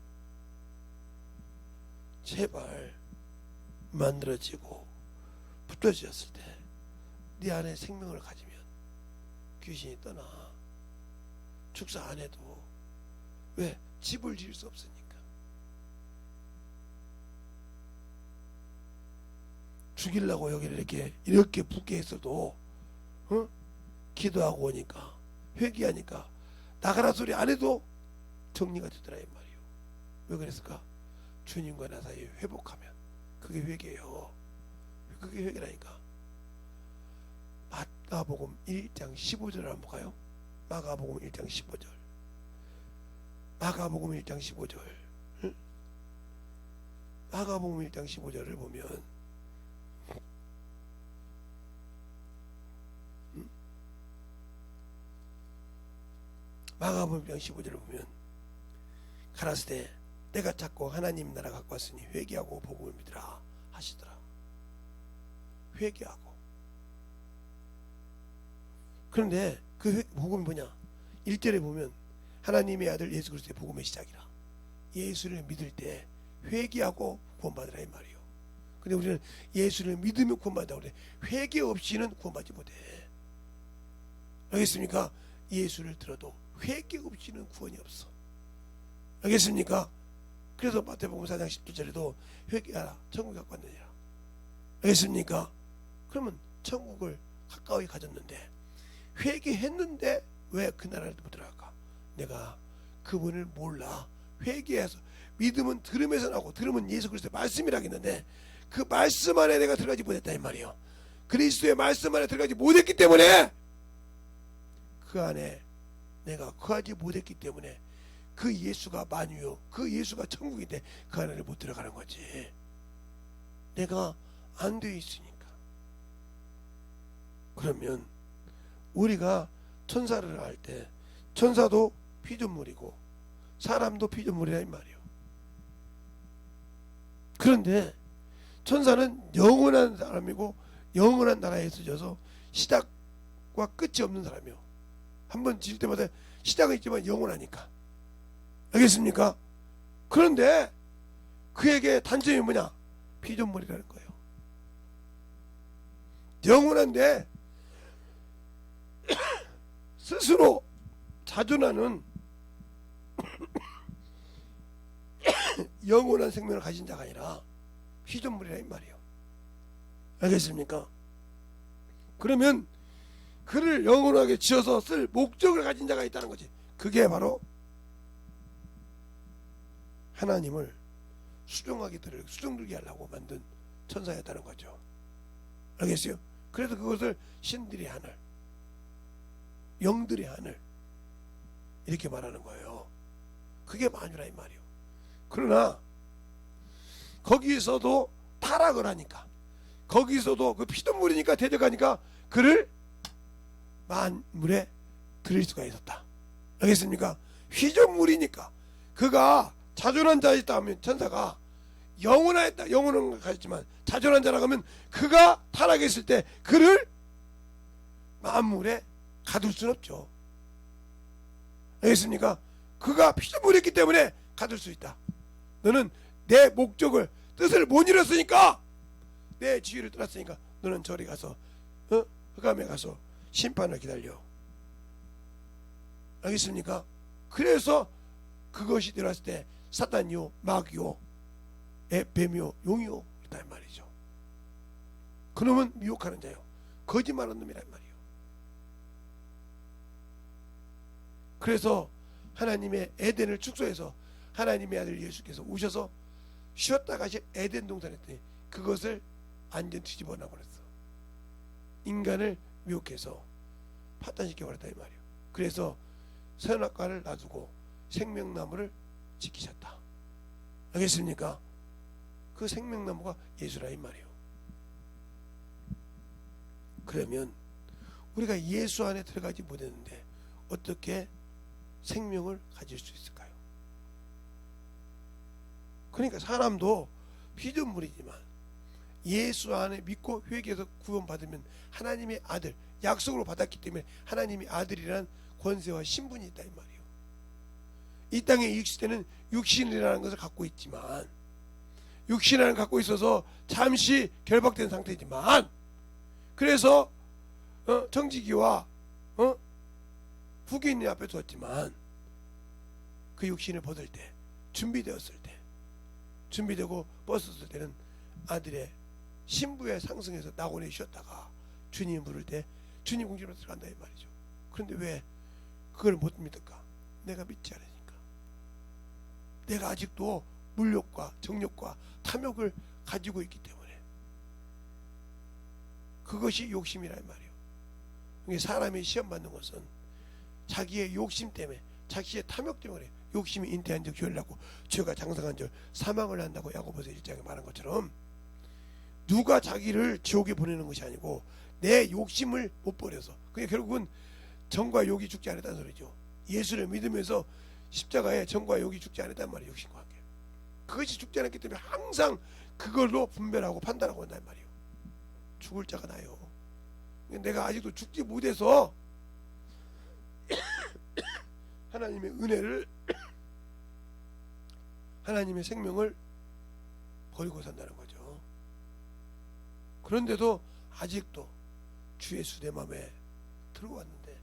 S1: 제발 만들어지고 붙어졌을 때 네 안에 생명을 가지면 귀신이 떠나. 축사 안 해도. 왜? 집을 지을 수 없으니까. 죽이려고 여기를 이렇게 붙게 했어도 기도하고 오니까 회개하니까 나가라 소리 안 해도 정리가 되더라 이 말이요. 왜 그랬을까? 주님과 나 사이에 회복하면 그게 회개예요. 그게 회개라니까. 마가복음 1장 15절을 한번 볼까요? 마가복음 1장 15절. 마가복음 1장 15절. 응? 마가복음 1장 15절을 보면 마가복음 15절을 보면 가라사대 내가 찾고 하나님 나라 갖고 왔으니 회개하고 복음을 믿으라 하시더라. 회개하고. 그런데 그 복음이 뭐냐? 1절에 보면 하나님의 아들 예수 그리스도의 복음의 시작이라. 예수를 믿을 때 회개하고 구원받으라 이 말이요. 근데 우리는 예수를 믿으면 구원받아 그래. 회개 없이는 구원받지 못해. 알겠습니까? 예수를 들어도 회개 없이는 구원이 없어. 알겠습니까? 그래서 마태복음 4장 10절에도 회개하라 천국에 갖고 왔느니라. 알겠습니까? 그러면 천국을 가까이 가졌는데 회개했는데 왜 그 나라를 못 들어갈까? 내가 그분을 몰라. 회개해서 믿음은 들음에서 나고 들음은 예수 그리스도의 말씀이라겠는데 그 말씀 안에 내가 들어가지 못했다 이 말이에요. 그리스도의 말씀 안에 들어가지 못했기 때문에 그 안에 내가 거하지 못했기 때문에 그 예수가 만유요 그 예수가 천국인데 그 안에 못 들어가는 거지. 내가 안 돼 있으니까. 그러면 우리가 천사를 할 때 천사도 피조물이고 사람도 피조물이라 이 말이에요. 그런데 천사는 영원한 사람이고 영원한 나라에 있어져서 시작과 끝이 없는 사람이요. 한번 지을 때마다 시작은 있지만 영원하니까. 알겠습니까? 그런데 그에게 단점이 뭐냐? 피조물이라는 거예요. 영원한데 스스로 자존하는 영원한 생명을 가진 자가 아니라 피조물이라 이 말이에요. 알겠습니까? 그러면 그를 영원하게 지어서 쓸 목적을 가진 자가 있다는 거지. 그게 바로 하나님을 수종들게 하려고 만든 천사였다는 거죠. 알겠어요? 그래서 그것을 신들의 하늘, 영들의 하늘 이렇게 말하는 거예요. 그게 만유라 이 말이에요. 그러나 거기에서도 타락을 하니까 거기서도 그 피조물이니까 대적하니까 그를 만물에 들일 수가 있었다. 알겠습니까? 피조물이니까 그가 자존한 자였다 하면 천사가 영원하였다. 영원은 가졌지만 자존한 자라고 하면 그가 타락했을 때 그를 만물에 가둘 수는 없죠. 알겠습니까? 그가 피조물이었기 때문에 가둘 수 있다. 너는 내 목적을 뜻을 못 이뤘으니까 내 지위를 떠났으니까 너는 저리 가서 흑암에 가서 심판을 기다려. 알겠습니까? 그래서 그것이 일어났을 때 사탄이요 마귀요 뱀이요 용이요 있단 말이죠. 그놈은 미혹하는 자요 거짓말하는 놈이란 말이에요. 그래서 하나님의 에덴을 축소해서 하나님의 아들 예수께서 오셔서 쉬었다가 에덴 동산에 했더니 그것을 완전 뒤집어 놔버렸어. 인간을 미혹해서 파탄시켜 버렸다 이 말이에요. 그래서 선악과를 놔두고 생명나무를 지키셨다. 알겠습니까? 그 생명나무가 예수라 이 말이에요. 그러면 우리가 예수 안에 들어가지 못했는데 어떻게 생명을 가질 수 있을까요? 그러니까 사람도 피조물이지만 예수 안에 믿고 회개해서 구원받으면 하나님의 아들 약속으로 받았기 때문에 하나님의 아들이라는 권세와 신분이 있다 이 말이에요. 이 땅에 있을 때는 육신이라는 것을 갖고 있지만 육신을 갖고 있어서 잠시 결박된 상태지만 그래서 정직이와 후계인의 앞에 두었지만 그 육신을 벗을 때 준비되었을 때 준비되고 벗었을 때는 아들의 신부에 상승해서 낙원에 쉬었다가 주님 부를 때 주님 공주로 들어간다 이 말이죠. 그런데 왜 그걸 못 믿을까? 내가 믿지 않으니까. 내가 아직도 물욕과 정욕과 탐욕을 가지고 있기 때문에 그것이 욕심이라 이 말이에요. 사람이 시험 받는 것은 자기의 욕심 때문에 자기의 탐욕 때문에 욕심이 잉태한 적 죄를 죄가 장성한 적 사망을 한다고 야고보서 1장에 말한 것처럼 누가 자기를 지옥에 보내는 것이 아니고 내 욕심을 못 버려서 그게 결국은 정과 욕이 죽지 않았다는 소리죠. 예수를 믿으면서 십자가에 전과 욕이 죽지 않았단 말이에요. 육신과 함께. 그것이 죽지 않았기 때문에 항상 그걸로 분별하고 판단하고 한단 말이에요. 죽을 자가 나요. 내가 아직도 죽지 못해서 하나님의 은혜를, 하나님의 생명을 버리고 산다는 거죠. 그런데도 아직도 주 예수 내 마음에 들어왔는데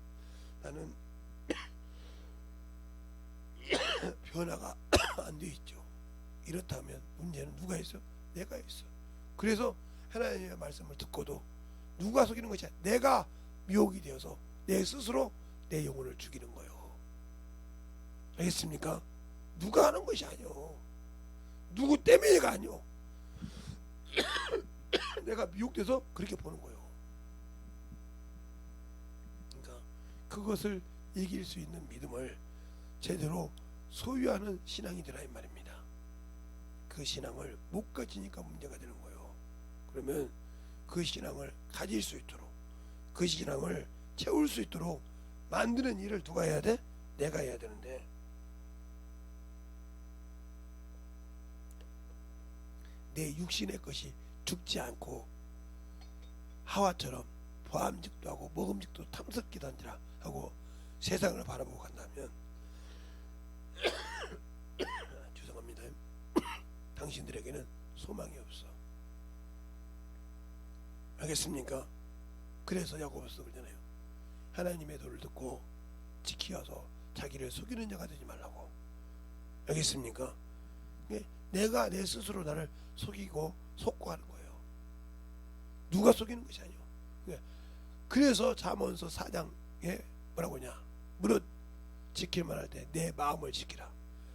S1: 나는 변화가 안 돼 있죠. 이렇다면 문제는 누가 있어? 내가 있어. 그래서 하나님의 말씀을 듣고도 누가 속이는 것이 아니라 내가 미혹이 되어서 내 스스로 내 영혼을 죽이는 거예요. 알겠습니까? 누가 하는 것이 아니요. 누구 때문에가 아니요. 내가 미혹돼서 그렇게 보는 거예요. 그러니까 그것을 이길 수 있는 믿음을 제대로 소유하는 신앙이 되라 이 말입니다. 그 신앙을 못 가지니까 문제가 되는 거예요. 그러면 그 신앙을 가질 수 있도록, 그 신앙을 채울 수 있도록 만드는 일을 누가 해야 돼? 내가 해야 되는데, 내 육신의 것이 죽지 않고 하와처럼 보암직도 하고 먹음직도 탐스럽기도 한지라 하고 세상을 바라보고 간다면 죄송합니다. 당신들에게는 소망이 없어. 알겠습니까? 그래서 야고보서 그러잖아요. 하나님의 도를 듣고 지키어서 자기를 속이는 자가 되지 말라고. 알겠습니까? 내가 내 스스로 나를 속이고 속고 하는 거예요. 누가 속이는 것이 아니에요. 그래서 잠언서 4장에 뭐라고 하냐, 무릇 지킬만 할 때 내 마음을 지키라.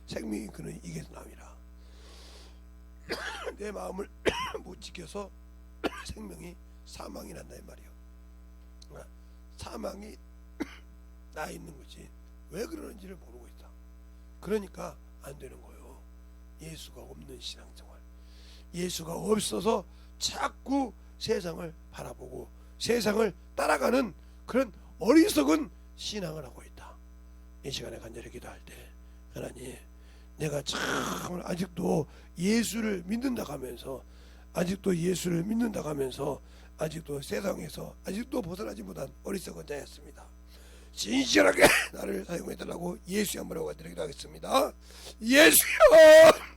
S1: 생명이 그는 이게서 나오니라. 내 마음을 못 지켜서 생명이 사망이 난다 이 말이에요. 사망이 나 있는 거지 왜 그러는지를 모르고 있다. 그러니까 안 되는 거예요. 예수가 없는 신앙생활, 예수가 없어서 자꾸 세상을 바라보고 세상을 따라가는 그런 어리석은 신앙을 하고 있다. 이 시간에 간절히 기도할 때, 하나님, 내가 참 아직도 예수를 믿는다 하면서, 아직도 예수를 믿는다 하면서 아직도 세상에서 아직도 벗어나지 못한 어리석은 자였습니다. 진실하게 나를 사용해달라고 예수의 한번로 간절히 기도하겠습니다. 예수여!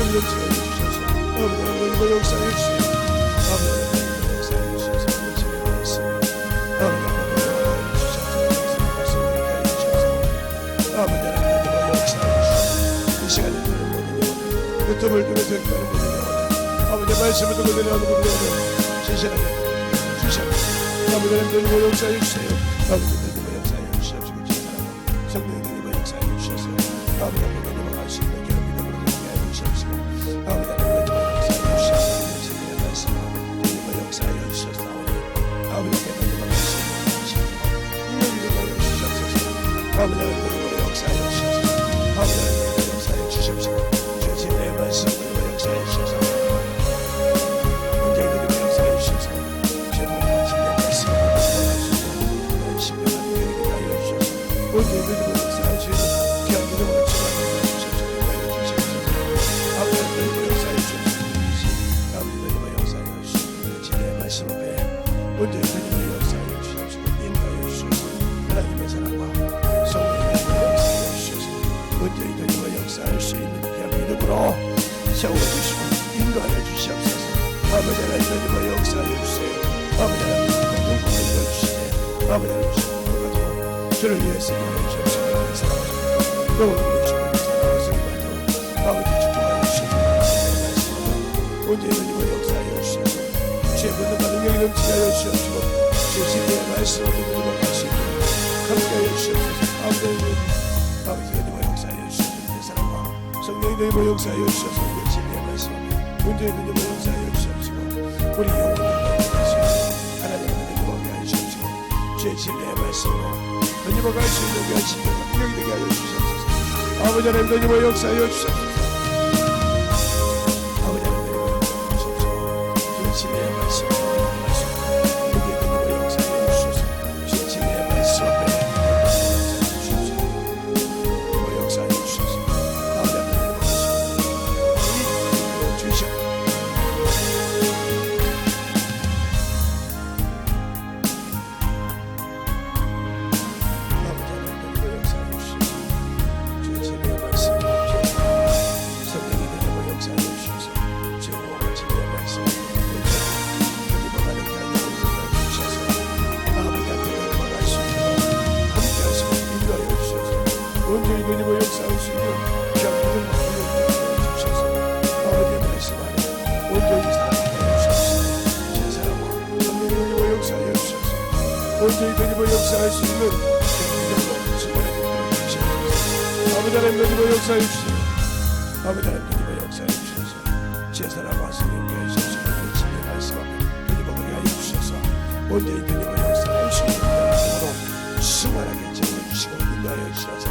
S1: 능력이 넘치게 해주셔서 아버지 하나님 역사해 주세요. 아버지 하나님 역사해 주셔서 주의 말씀 아버지 하나님 주셔서 말씀을 해 주셔서 아버지 하나님 역사해 주셔서 이 시간에 되는 모든 유튜브를 통해서 되는 모든 아버지 말씀을 듣고 내려오는 모든 진실하게 주셔서 아버지 하나님 역사해 주세요. 아버지 하나님 역사해 주시옵시고 제사랑 성령님 역사해 주셔서 아버지 하나님 할 수 있는 기업이 되도록 하여 주시옵시고 아버지 하나님 역사해 주셔서 진리의 말씀으로 하나님 역사해 주셔서 아버지 하나님 할 수 있는 능력이 되도록 주시옵소서. 아버지 하나님 역사해 주셔서 아버지 하나님 역사해 주시옵시고 진리의 말씀으로 역사해 주셔서 언제든지 역사해 주시옵소서. 귀한 믿음으로 축원해 주시옵소서. 아버지 하나님 역사해 주시옵소서. 아버지 역사해 주시옵소서. 진리의 말씀 앞에 언제든지 역사해 주시옵소서. 인도하여 주시옵소서. 하나님의 사랑과 성령의 역사해 주시옵소서. 언제든지 역사할 수 있는 귀한 믿음으로 세워주시고 인도하여 주시옵소서. 아버지 하나님 역사해 주세요. 아버지 하나님 눈곱을 열주시네. 아버지 하나님 주를 위해서 주옵시고 사랑하시고 영원히 주를 사랑하시고 아버지 축복하여 주시옵소서. 언제든지 역사하여 주시옵소서. 주의 권능과 능력이 넘치게 하여 주시옵시고 주의 진리의 말씀을 믿음으로 하시고 함께하여 주시옵소서. 아버지 하나님 역사하여 주시옵소서. 사랑과 성령이 되고 역사하여 주셔서 우리의 진리의 말씀 언제든지 역사하여 주시옵시고 우리 영혼을 하시고 하나님 하나님 하여 주시옵시고 주의 진리의 말씀으로 하나님과 갈 수 있는 귀한 신령과 능력이 되게 하여 주시옵소서. 아버지 하나님 하나님과 역사하여 주시옵소서. 아버지 하나님 주옵소서. 주의 진리의 말씀 우리의 하나님과 역사하여 주셔서 주의 진리의 말씀 앞에 역사하여 주셔서 아버지 하나님 주시옵소서. 언제든지 역사할 수 있는 귀한 믿음을 주셔서 아버지의 말씀 안에 온전히 살아가게 주셔서 제 사랑과 성령의 역사하여 주셔서 언제든지 역사할 수 있는 귀한 믿음으로 충만하게 주셔서 아버지 하나님 역사해 주세요. 아버지 하나님 역사해 주셔서 제 사랑과 성령의 주셔서 진리의 말씀 앞에 믿음을 하여 주셔서 언제든지 역사할 수 있는 귀한 믿음으로 충만하게 채워주시고 인도하여 주셔서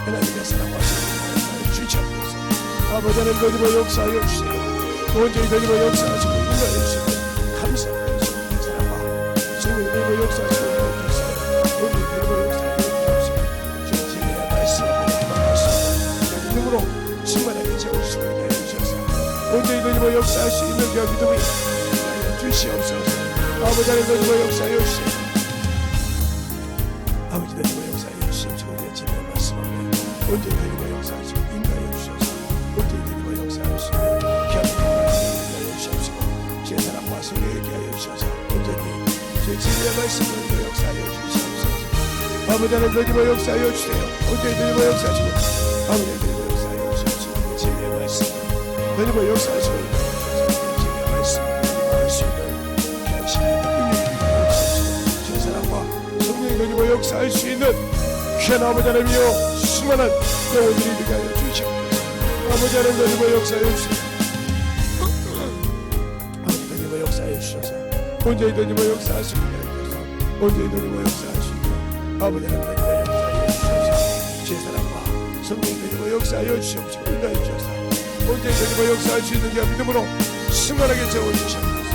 S1: 하나님의 사랑과 성령을 주시옵소서. 아버지 하나님 역사하여 주세요. 언제든지 역사하시고 인도하여 주시고 감사합니다. 사랑과 성령의 역사하시고 언제든지 역사하여 주시고 주의 진리의 말씀 앞에 기도하시고 믿음으로 충만하게 채워주시고 인도하여 주셔서 언제든지 역사할 수 있는 그 믿음이 인도하여 주시옵소서. 아버지 하나님 역사하여 주세요. 아버지 하나님 역사하여 주시옵시고 우리의 진리의 말씀 앞에 언제든지 역사하시고 인도하여 주셔서 언제든지 역사할 수 있는 귀한 믿음을 인도하여 주시옵시고 주의 사랑과 성령에게 하여 주셔서 언제든지 주의 진리의 말씀을 역사하여 주시옵소서. 아버지 하나님 역사하여 주세요. 언제든지 역사하시고 아버지 하나님 역사하여 주시옵시고 진리의 말씀 하나님 역사하시고 진리의 말씀 할 수 있는 귀한 신령과 능력을 주시옵시고 주의 사랑과 성령의 역사할 수 있는 귀한 아버지 하나님이여 수많은 영혼들이 되게 하여 주시옵소서. 아버지 하나님 역사하여 주시옵소서. 아버지 하나님 역사하여 주셔서 언제든지 역사하시고 언제든지 역사하시고 아버지 하나님 역사하여 주셔서 제 사랑과 성령의 역사하여 주시옵시고 인도하여 주셔서 언제든지 역사할 수 있는 자 믿음으로 승관하게 채워주시옵소서.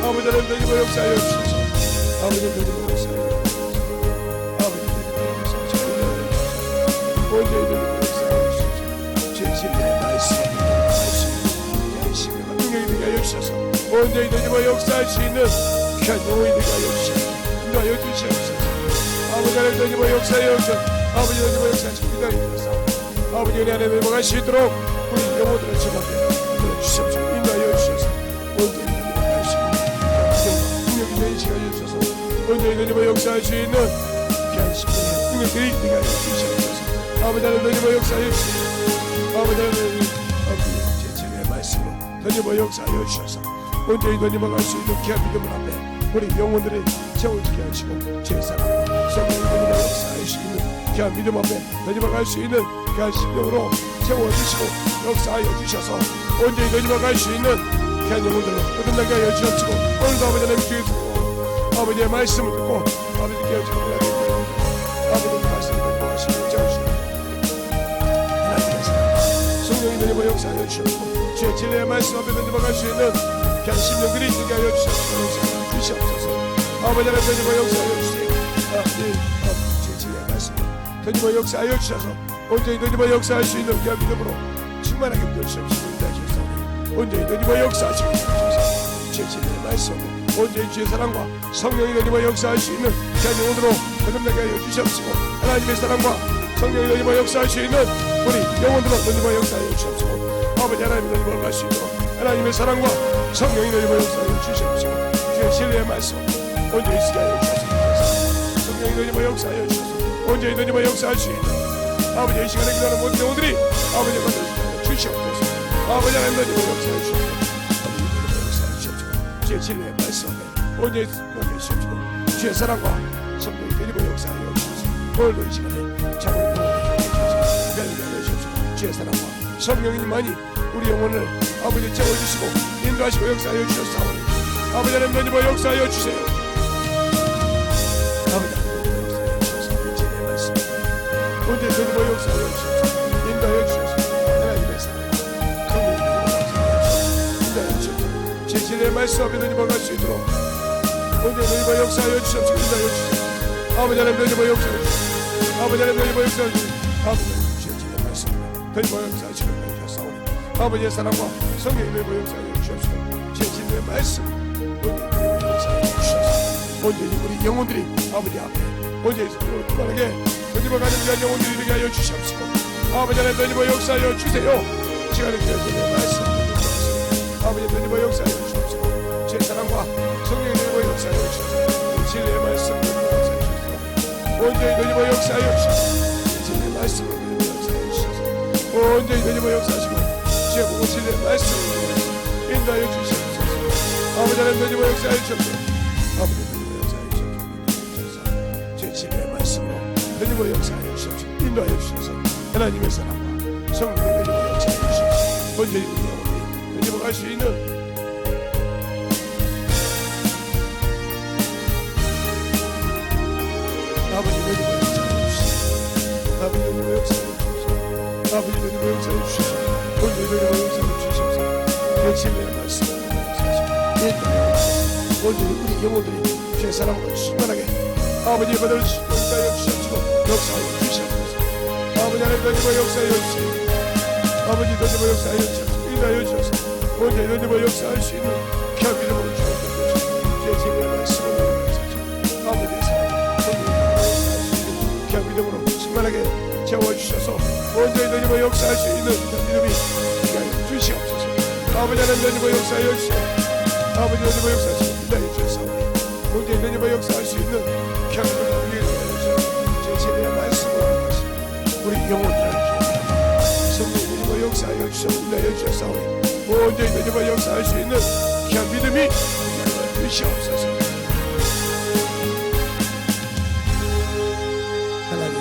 S1: 아버지 하나님 역사하여 주셔서 아버지 하나님 역사하여 주셔서 언제든지 역사하여 주셔서 제 진리의 말씀을 할 수 있는 양심과 능력이 되게 하여 주셔서 언제든지 역사할 수 있는 귀한 영혼이 되게 하여 주셔서 인도하여 주시옵소서. 아버지 하나님 역사하여 주셔서 아버지 하나님 역사하시고 인도하여 주셔서 아버지 은혜 안에 넘어갈 수 있도록 우리 영혼들을 정확히 들어주십시오. 인도하여 주셔서 온전히 넘어갈 수 있는 능력이 되는 시간이 주셔서 온전히 넘어 역사할 수 있는 귀한 신령의 능력들이 되게 하여 주시옵소서. 아버지 하나님 넘어 역사하여 주시옵소서. 아버지 하나님 제 진리의 말씀으로 넘어 역사하여 주셔서 온전히 넘어갈 수 있는 귀한 믿음을 앞에 우리 영혼들을 채워지게 하시고 제 사랑과 성령의 넘어 역사할 수 있는 귀한 믿음 앞에 넘어갈 수 있는 귀한 신령으로 채워주시고 역사하여 주셔서 온전히 넘어갈 수 있는 귀한 영혼들로 거듭나게 하여 주옵시고 오늘도 아버지 하나님 주시고 아버지의 말씀을 듣고 아버지께 여쭈어야 되고 아버지의 말씀을 듣고 하시고 채우시고 하나님의 사랑 성령이 넘어 역사하여 주옵시고 주의 진리의 말씀 앞에 넘어갈 수 있는 귀한 심령들이 있게 하여 주시옵소서. 아버지 하나님 넘어 역사하여 주세요. 주의 진리의 말씀 넘어 역사하여 주셔서 온전히 넘어 역사할 수 있는 귀한 믿음으로 충만하게 되시옵시고 온전히 넘어 역사하시고 주의 진리의 말씀 온전히 주의 사랑과 성령이 넘어 역사할 수 있는 귀한 영혼으로 거듭나게 하여 주시옵시고 하나님의 사랑과 성령이 넘어 역사할 수 있는 우리 영혼들로 넘어 역사하여 주시옵시고 아버지 하나님 넘어갈 수 있도록 하나님의 사랑과 성령이 넘어 역사하여 주시옵시고 주의 진리의 말씀 온전히 있게 하여 주시옵소서. 성령이 넘어 역사하여 주셔서 온전히 넘어 역사할 수 있는 아버지 이 시간에 기도하는 모든 영혼들이 아버지 받아 주시옵소서. 아버지 하나님 넘어 역사하여 주시옵소서. 아버지 넘어 역사하여 주시옵소서. 주의 진리의 말씀 앞에 온전히 넘어 주시옵시고 주의 사랑과 성령이 넘어 역사하여 주셔서 오늘도 이 시간에 자고를 넘어 주셔서 별리게 하여 주시옵소서. 주의 사랑과 성령님만이 우리 영혼을 아버지 채워주시고 인도하시고 역사하여 주셨사오니 아버지 하나님 넘어 역사하여 주세요. 아버지 하나님 넘어 역사하여 주셔서 진리의 말씀 온전히 넘어 역사하여 주셔서 인도하여 주셔서 하나님의 사랑과 성령님 넘어 역사하여 주셔서 인도하여 주셔서 제 진리의 말씀 앞에 넘어갈 수 있도록 온전히 넘어 역사하여 주셔서 인도하여 주셔서 아버지 하나님 넘어 역사하여 주셔서 아버지 하나님 넘어 역사하여 주셔서 아버지 하나님 주의 진리의 말씀 넘어 역사하시고 아버지의 사랑과 성령의 넘어 역사하여 주옵시고 제 진리의 말씀 온전히 넘어 역사하여 주셔서 온전히 우리 영혼들이 아버지 앞에 온전히 그만하게 넘어가는 귀한 영혼들이 되게 하여 주시옵시고 아버지 하나님 넘어 역사하여 주세요. 시간에 주의 말씀 아버지 넘어 역사하여 주옵시고 제 사랑과 성령의 넘어 역사하여 주셔서 진리의 말씀 넘어 역사하여 주셔서 온전히 넘어 역사하여 주셔서 진리의 말씀을 넘어 역사하여 주셔서 온전히 넘어 역사하시고 주의 보고 진리의 말씀을 인도하여 주시옵소서. 아버지 하나님 넘어 역사하여 주옵소서. 아버지 넘어 역사하여 주옵소서. 주의 진리의 말씀으로 넘어 역사하여 주옵소서. 인도하여 주셔서 하나님의 사랑과 성령의 넘어 역사하여 주옵소서. 온전히 우리 영혼이 넘어갈 수 있는 아버지 넘어 역사하여 주옵소서. 아버지 넘어 역사하여 주옵소서. 아버지 넘어 역사하여 주옵소서. 온전히 넘어 역사하여 주옵소서. 내 진리의 말씀을 인도하여 온전히 우리 영혼들이 주의 사랑과 충만하게 아버지의 받을 수 있도록 하여 주시옵시고 역사하여 주시옵소서. 아버지 하나님 넘어 역사하여 주시옵소서. 아버지 넘어 역사하여 주시옵소서. 인도하여 주셔서 온전히 넘어 역사할 수 있는 귀한 믿음으로 주옵소서. 주의 진리의 말씀을 넘어 역사하시고 아버지의 사랑 성령의 넘어 역사할 수 있는 귀한 믿음으로 충만하게 채워주셔서 온전히 넘어 역사할 수 있는 믿음이 주시옵소서. 아버지 하나님 넘어 역사하여 주시옵소서. 아버지 넘어 역사하시고 인도하여 주옵소서. 온전히 넘어 역사할 수 있는 귀한 믿음을 위해 주옵소서. 제 진리의 말씀을 하시고 우리 영혼들을 기억하고 성령이 넘어 역사하여 주옵소서. 인도하여 주옵소서. 온전히 넘어 역사할 수 있는 귀한 믿음이 주시옵소서. 하나님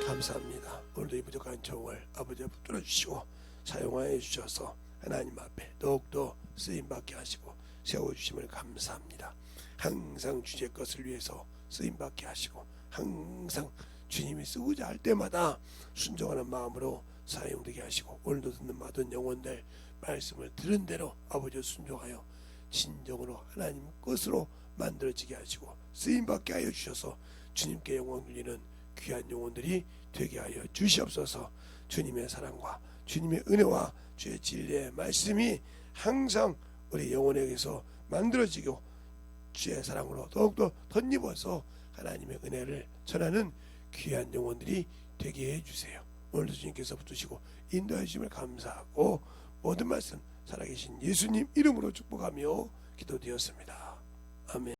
S1: 감사합니다. 오늘도 이 부족한 종을 아버지 앞에 뚫어주시고 사용하여 주셔서 하나님 앞에 더욱더 쓰임받게 하시고 세워주심을 감사합니다. 항상 주의 것을 위해서 쓰임받게 하시고 항상 주님이 쓰고자 할 때마다 순종하는 마음으로 사용되게 하시고 오늘도 듣는 모든 영혼들 말씀을 들은 대로 아버지 순종하여 진정으로 하나님 것으로 만들어지게 하시고 쓰임받게 하여 주셔서 주님께 영광 돌리는 귀한 영혼들이 되게 하여 주시옵소서. 주님의 사랑과 주님의 은혜와 주의 진리의 말씀이 항상 우리 영혼에게서 만들어지고 주의 사랑으로 더욱더 덧입어서 하나님의 은혜를 전하는 귀한 영혼들이 되게 해주세요. 오늘도 주님께서 붙드시고 인도해 주심을 감사하고 모든 말씀 살아계신 예수님 이름으로 축복하며 기도드렸습니다. 아멘.